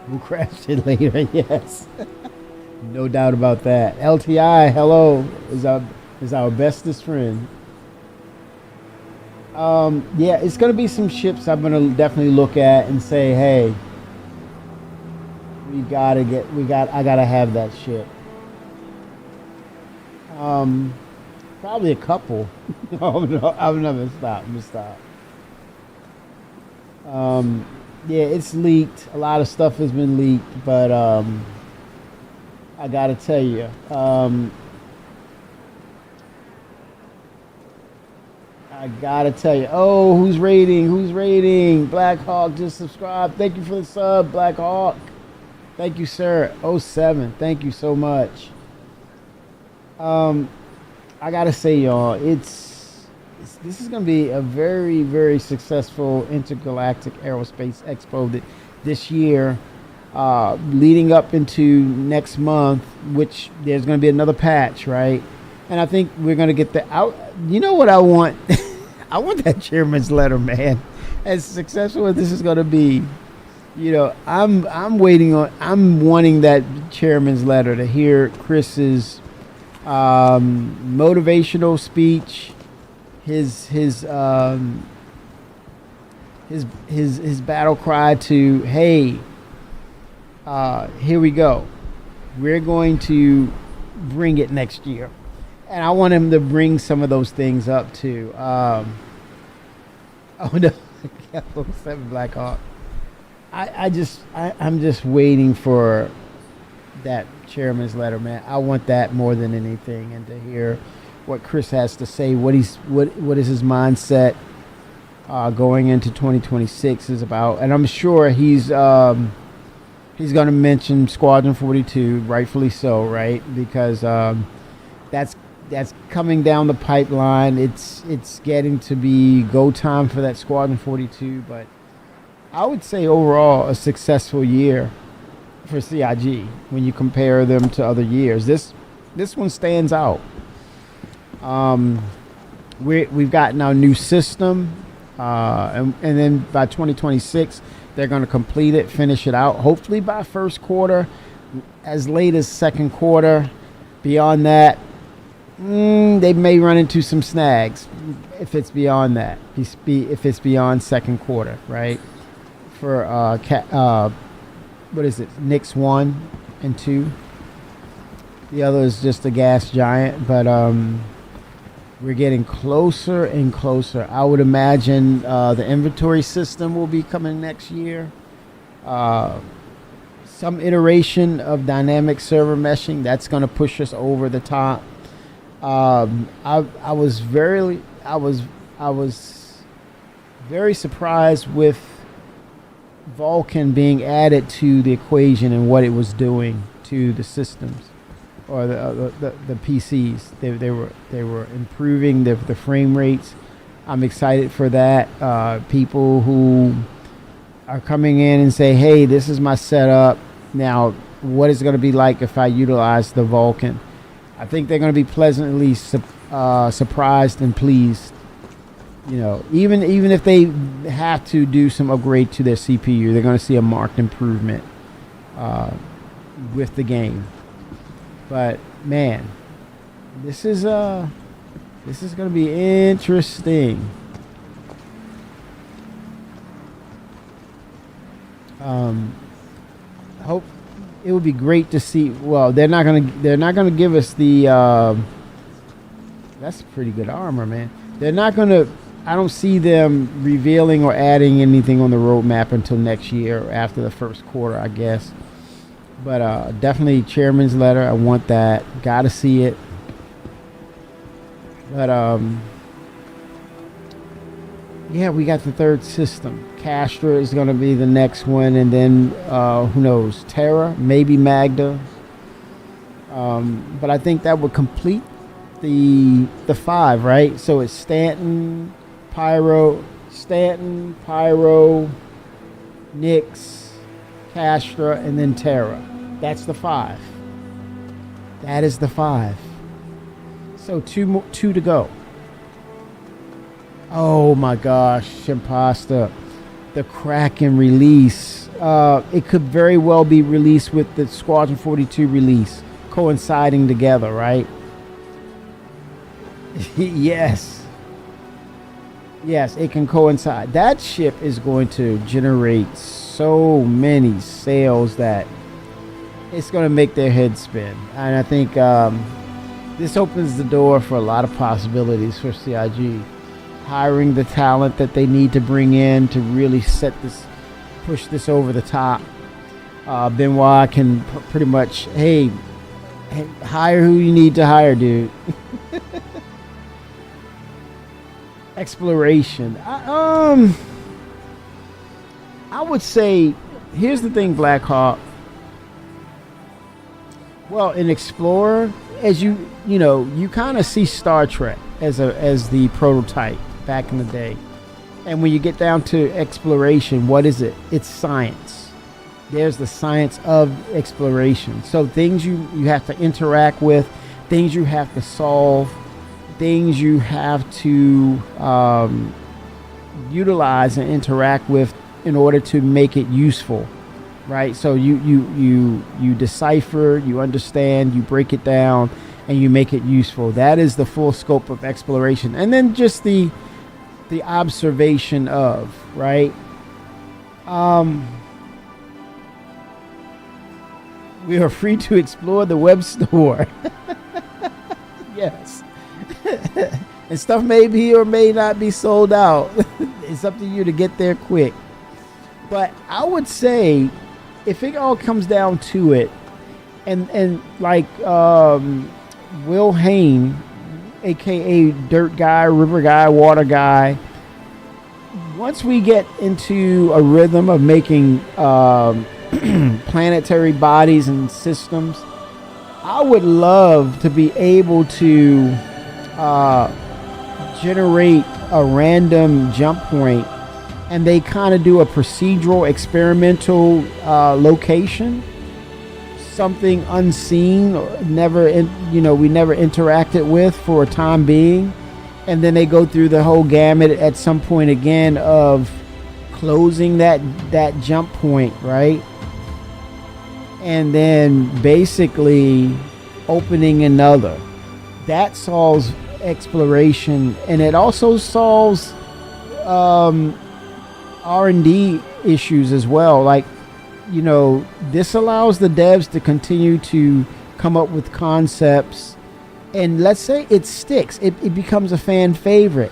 We'll crash it later, yes. No doubt about that. LTI, hello, is our bestest friend. Yeah, it's gonna be some ships I'm gonna definitely look at and say, hey, I gotta have that ship. Probably a couple. No, I'm gonna stop. Yeah, it's leaked. A lot of stuff has been leaked, but I gotta tell you, oh, who's raiding? Black Hawk just subscribed. Thank you for the sub, Black Hawk. Thank you, sir. 07, thank you so much. I gotta say, y'all, this is going to be a very, very successful intergalactic aerospace expo this year, leading up into next month, which there's going to be another patch, right? And I think we're going to get the out. You know what I want? I want that chairman's letter, man. As successful as this is going to be, I'm wanting that chairman's letter to hear Chris's motivational speech, his battle cry to, hey, here we go. We're going to bring it next year. And I want him to bring some of those things up too. Oh no, 7 Black Hawk. I'm just waiting for that chairman's letter, man. I want that more than anything, and to hear what Chris has to say, what is his mindset going into 2026 is about. And I'm sure he's going to mention Squadron 42, rightfully so, right? Because that's coming down the pipeline. It's getting to be go time for that Squadron 42, but I would say overall a successful year for CIG when you compare them to other years. This one stands out. We've gotten our new system, and then by 2026 they're going to complete it, finish it out. Hopefully by first quarter, as late as second quarter. Beyond that, they may run into some snags if it's beyond that. If it's beyond second quarter, right? For what is it? Nix 1 and 2. The other is just a gas giant, but we're getting closer and closer. I would imagine the inventory system will be coming next year. Some iteration of dynamic server meshing that's going to push us over the top. I was very surprised with Vulcan being added to the equation and what it was doing to the systems or the PCs. They were improving the frame rates. I'm excited for that. People who are coming in and say, hey, this is my setup. Now, what is it going to be like if I utilize the Vulcan? I think they're going to be pleasantly surprised and pleased. Even if they have to do some upgrade to their CPU, they're going to see a marked improvement with the game. But man, this is going to be interesting. Hope it would be great to see. Well, they're not gonna give us the. That's pretty good armor, man. They're not gonna. I don't see them revealing or adding anything on the roadmap until next year, after the first quarter, I guess. But definitely chairman's letter. I want that. Gotta see it. But yeah, we got the third system. Castra is going to be the next one, and then who knows, Terra, maybe Magda. But I think that would complete the 5, right? So it's Stanton, Pyro, Nix, Castra, and then Terra. That's the 5. That is the 5. So two to go. Oh my gosh, Shimpasta. The Kraken release. It could very well be released with the Squadron 42 release, coinciding together, right? Yes, it can coincide. That ship is going to generate so many sales that it's going to make their head spin. And I think this opens the door for a lot of possibilities for CIG. Hiring the talent that they need to bring in to really push this over the top. Benoit can pretty much, hey, hire who you need to hire, dude. Exploration. I would say, here's the thing, Black Hawk. Well, in Explorer, as you kind of see Star Trek. as the prototype back in the day. And when you get down to exploration, what is it? It's science. There's the science of exploration. So things you have to interact with, things you have to solve, things you have to utilize and interact with in order to make it useful, right? So you decipher, you understand, you break it down, and you make it useful. That is the full scope of exploration. And then just the observation of, right? We are free to explore the web store. Yes. And stuff may be or may not be sold out. It's up to you to get there quick. But I would say, if it all comes down to it, and like Will Hain, aka Dirt Guy, River Guy, Water Guy, once we get into a rhythm of making planetary bodies and systems, I would love to be able to generate a random jump point, and they kind of do a procedural experimental location, something unseen or we never interacted with for a time being, and then they go through the whole gamut at some point again of closing that jump point, right? And then basically opening another. That solves exploration, and it also solves R&D issues as well. Like, this allows the devs to continue to come up with concepts, and let's say it sticks, it becomes a fan favorite,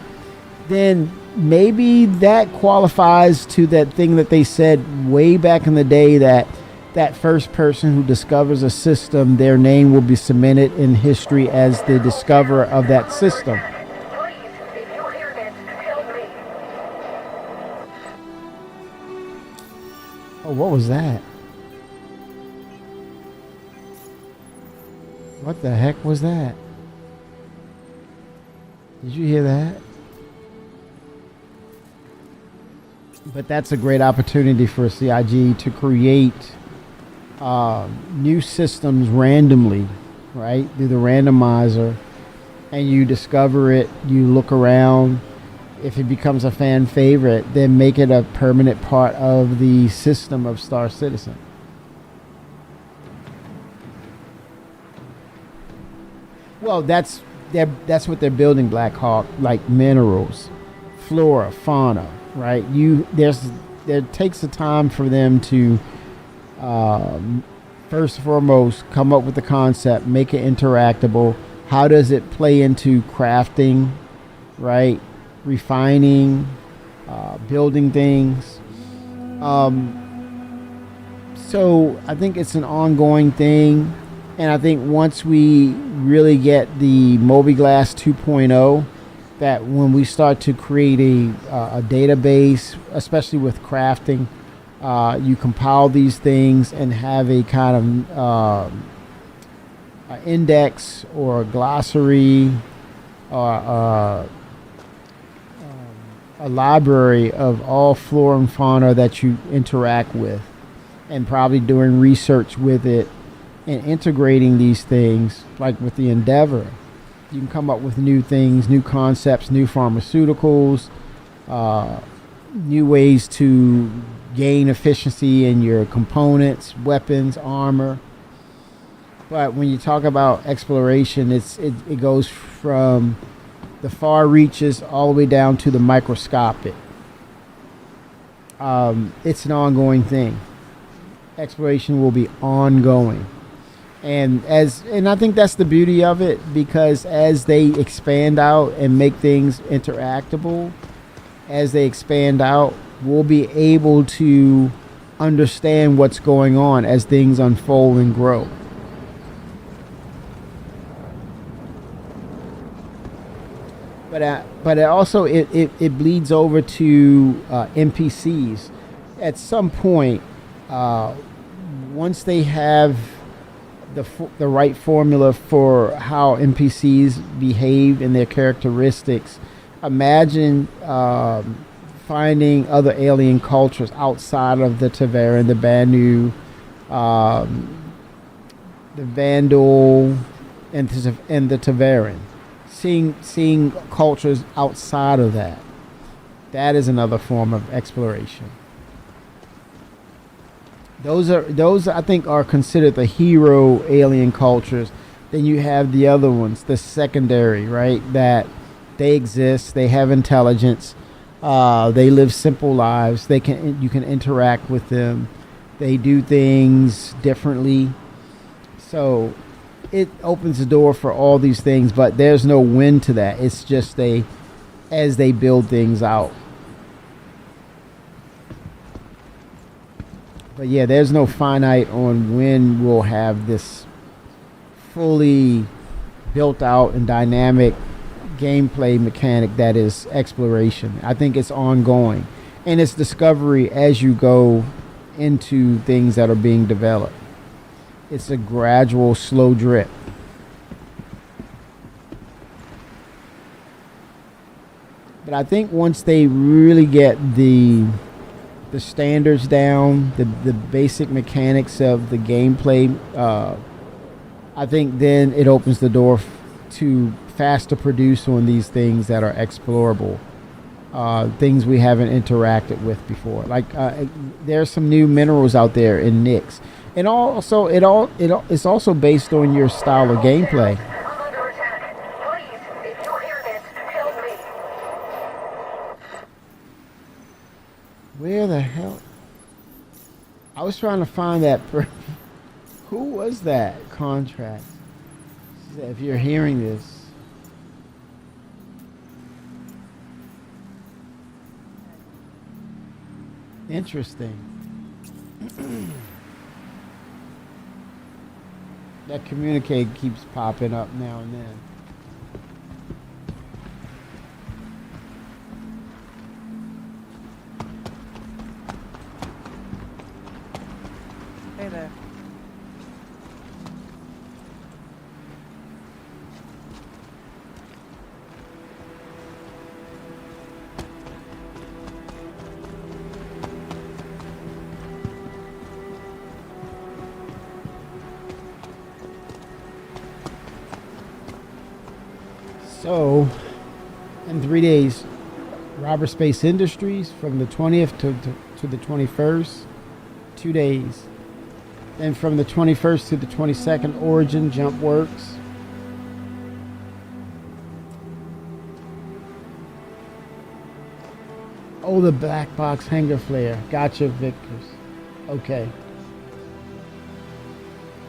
then maybe that qualifies to that thing that they said way back in the day, that first person who discovers a system, their name will be cemented in history as the discoverer of that system. Oh, what was that? What the heck was that? Did you hear that? But that's a great opportunity for CIG to create new systems randomly, right? Through the randomizer, and you discover it, you look around. If it becomes a fan favorite, then make it a permanent part of the system of Star Citizen. Well, that's what they're building, Black Hawk, like minerals, flora, fauna, right? There takes a time for them to first and foremost come up with the concept, make it interactable. How does it play into crafting, right? Refining, building things. So I think it's an ongoing thing, and I think once we really get the Mobiglass 2.0, that when we start to create a database, especially with crafting, you compile these things and have a kind of an index or a glossary or a library of all flora and fauna that you interact with, and probably doing research with it and integrating these things, like with the Endeavor. You can come up with new things, new concepts, new pharmaceuticals, new ways to gain efficiency in your components, weapons, armor. But when you talk about exploration, it goes from the far reaches all the way down to the microscopic. It's an ongoing thing. Exploration will be ongoing. And I think that's the beauty of it, because as they expand out and make things interactable, as they expand out, we'll be able to understand what's going on as things unfold and grow. But it also it bleeds over to NPCs. At some point, once they have the right formula for how NPCs behave and their characteristics. Imagine finding other alien cultures outside of the Taveran, the Banu, the Vandal, and the Taveran. Seeing cultures outside of that. That is another form of exploration. Those I think are considered the hero alien cultures. Then you have the other ones, the secondary, right? That they exist, they have intelligence, they live simple lives. You can interact with them. They do things differently. So it opens the door for all these things, but there's no win to that. It's just as they build things out. But yeah, there's no finite on when we'll have this fully built out and dynamic gameplay mechanic that is exploration. I think it's ongoing. And it's discovery as you go into things that are being developed. It's a gradual, slow drip. But I think once they really get the standards down, the basic mechanics of the gameplay, I think then it opens the door to faster produce on these things that are explorable, things we haven't interacted with before. Like there's some new minerals out there in Nyx, and also it's also based on your style of gameplay. Where the hell? I was trying to find that. Who was that contract? If you're hearing this. Interesting. That communicate keeps popping up now and then. Hey there. So, in 3 days, Robert Space Industries from the 20th to the 21st, 2 days. Then from the 21st to the 22nd, Origin Jump Works. Oh, the black box hangar flare. Gotcha, Victors. Okay.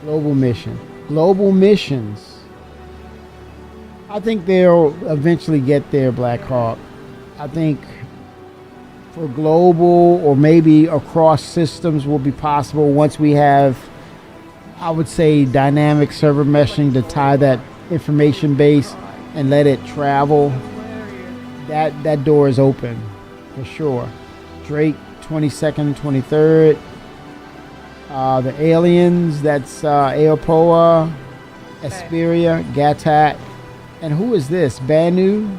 Global mission. Global missions. I think they'll eventually get there, Black Hawk. I think for global or maybe across systems will be possible once we have, I would say, dynamic server meshing to tie that information base and let it travel. That door is open for sure. Drake, 22nd, 23rd. The aliens, that's Aopoa, Esperia, Gatak. And who is this? Banu?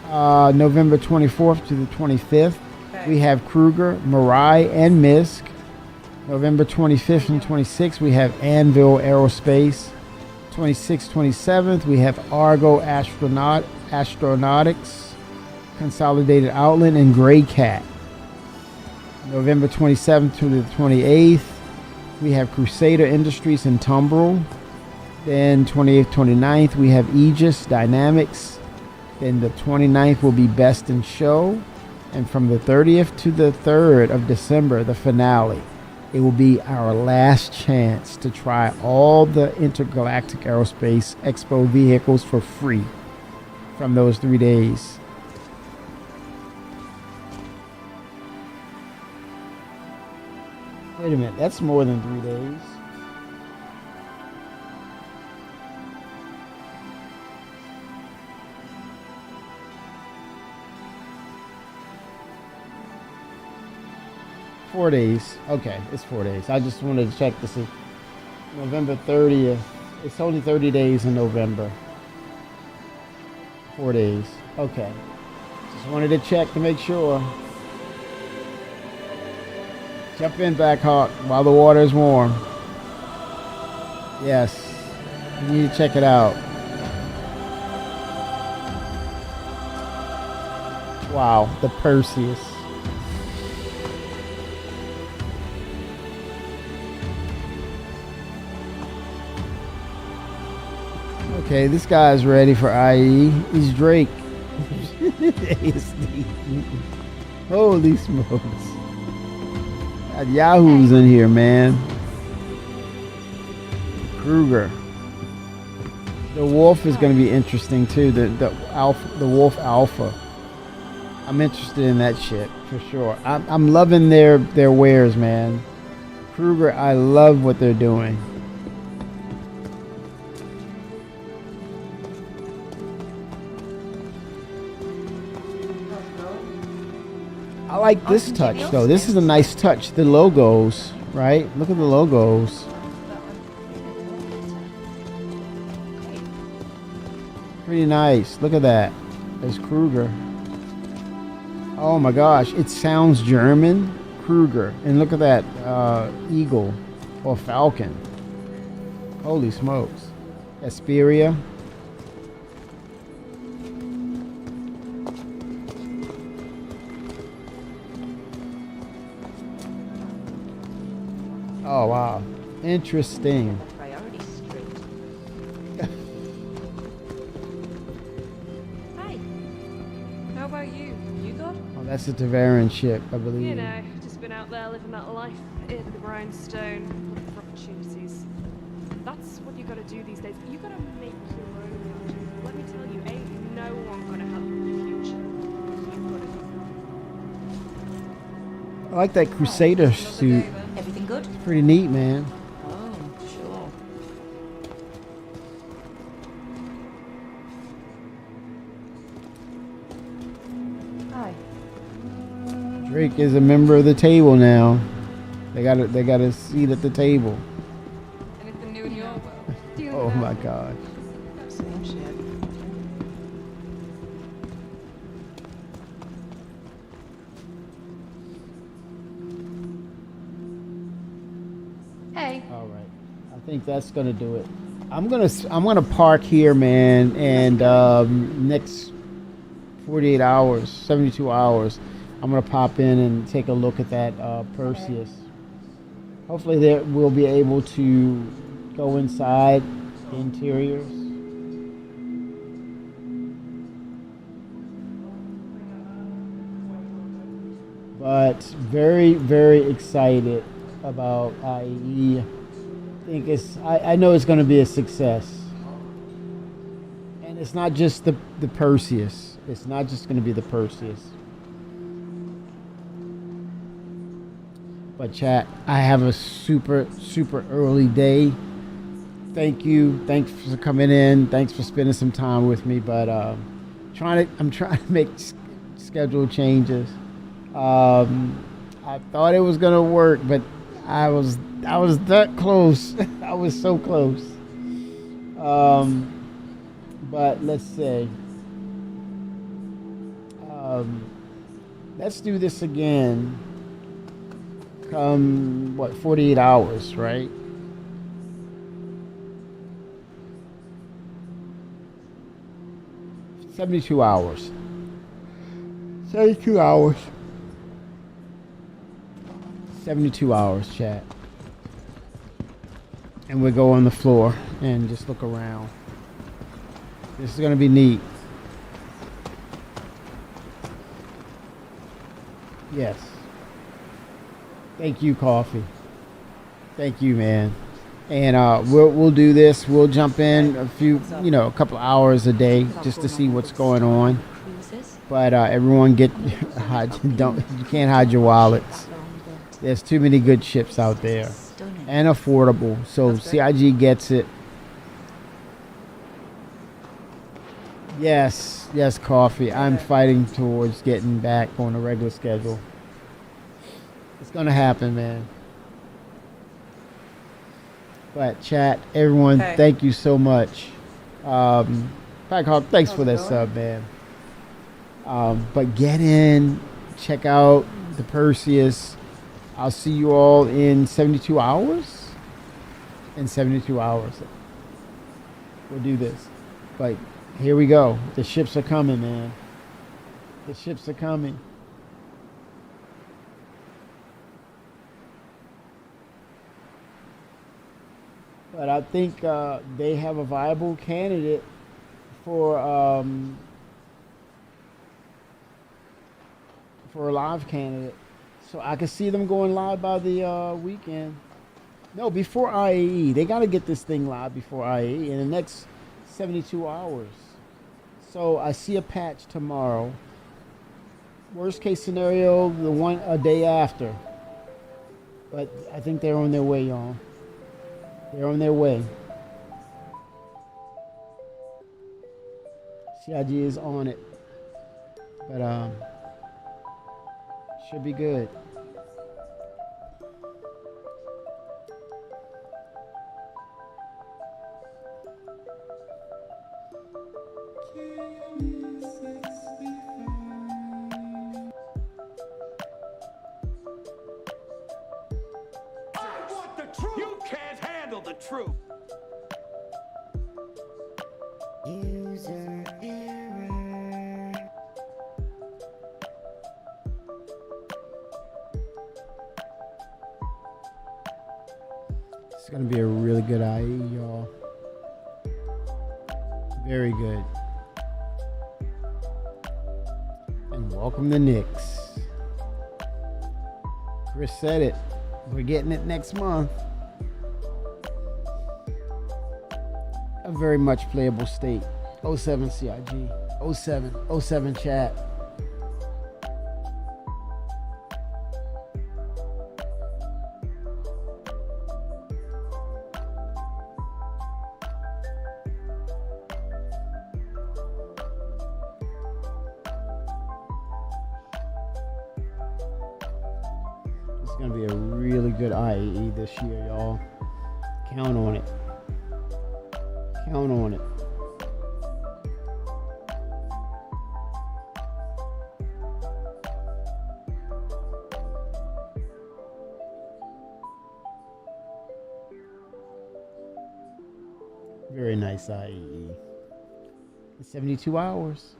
November 24th to the 25th. Okay. We have Kruger, Mirai, and Misk. November 25th and 26th, we have Anvil Aerospace. 26th, 27th, we have Argo Astronautics, Consolidated Outlet, and Grey Cat. November 27th to the 28th, we have Crusader Industries and Tumbrel. Then 28th, 29th, we have Aegis Dynamics. Then the 29th will be Best in Show. And from the 30th to the 3rd of December, the finale. It will be our last chance to try all the Intergalactic Aerospace Expo vehicles for free from those 3 days. Wait a minute, that's more than 3 days. 4 days. Okay, it's 4 days. I just wanted to check. This is November 30th. It's only 30 days in November. 4 days. Okay. Just wanted to check to make sure. Jump in, Blackhawk, while the water is warm. Yes. You need to check it out. Wow, the Perseus. Okay, this guy's ready for IE. He's Drake. ASD. Holy smokes. Got Yahoo's in here, man. Kruger. The Wolf is going to be interesting too. The Wolf Alpha. I'm interested in that shit for sure. I'm loving their wares, man. Kruger, I love what they're doing. I like this touch though. This is a nice touch. The logos, right? Look at the logos. Pretty nice. Look at that. There's Kruger. Oh my gosh, it sounds German. Kruger. And look at that eagle or falcon. Holy smokes. Asperia. Oh wow. Interesting. Priority straight. Hi. How about you? You good? Oh, that's a Tavaran ship, I believe. You know, just been out there living that life in the grindstone, looking for opportunities. That's what you gotta do these days. You gotta make your own reality. Let me tell you, ain't no one gonna help you in the future. You've gotta do. I like that Crusader suit. Everything good? It's pretty neat, man. Oh, sure. Hi. Drake is a member of the table now. They got a seat at the table. Anything new in your world? Oh my gosh. Same shit. Hey. All right. I think that's gonna do it. I'm gonna park here, man, and next 48 hours, 72 hours, I'm gonna pop in and take a look at that Perseus. Hopefully, there we'll be able to go inside the interiors. But very, very excited about IE. I know it's going to be a success. And it's not just the Perseus. It's not just going to be the Perseus. But chat, I have a super, super early day. Thank you. Thanks for coming in. Thanks for spending some time with me. But I'm trying to make schedule changes. I thought it was gonna work, but I was that close. I was so close. But let's see. Let's do this again. Come 48 hours, right? $72 hours. 72 hours. 72 hours, chat. And we'll go on the floor and just look around. This is going to be neat. Yes. Thank you, Coffee. Thank you, man. And we'll do this. We'll jump in a couple hours a day just to see what's going on. But everyone you can't hide your wallets. There's too many good ships out there and affordable. So CIG gets it. Yes, Coffee. I'm fighting towards getting back on a regular schedule. It's gonna happen, man. But chat, everyone, Hey. thank you so much. Blackhawk, thanks for that sub, man. But get in, check out the Perseus. I'll see you all in 72 hours. In 72 hours, we'll do this. But here we go. The ships are coming, man. The ships are coming. But I think they have a viable candidate for a live candidate. So I can see them going live by the weekend. No, before IAE. They got to get this thing live before IAE in the next 72 hours. So I see a patch tomorrow. Worst case scenario, the one a day after. But I think they're on their way, y'all. They're on their way. CIG is on it. But should be good. You can't handle the truth. User error. It's gonna be a really good IE, y'all. Very good. And welcome to Knicks. Chris said it. We're getting it next month. A very much playable state. 07 CIG. 07 chat. It's going to be a really good IAE this year, y'all. Count on it. Count on it. Very nice IAE. 72 hours.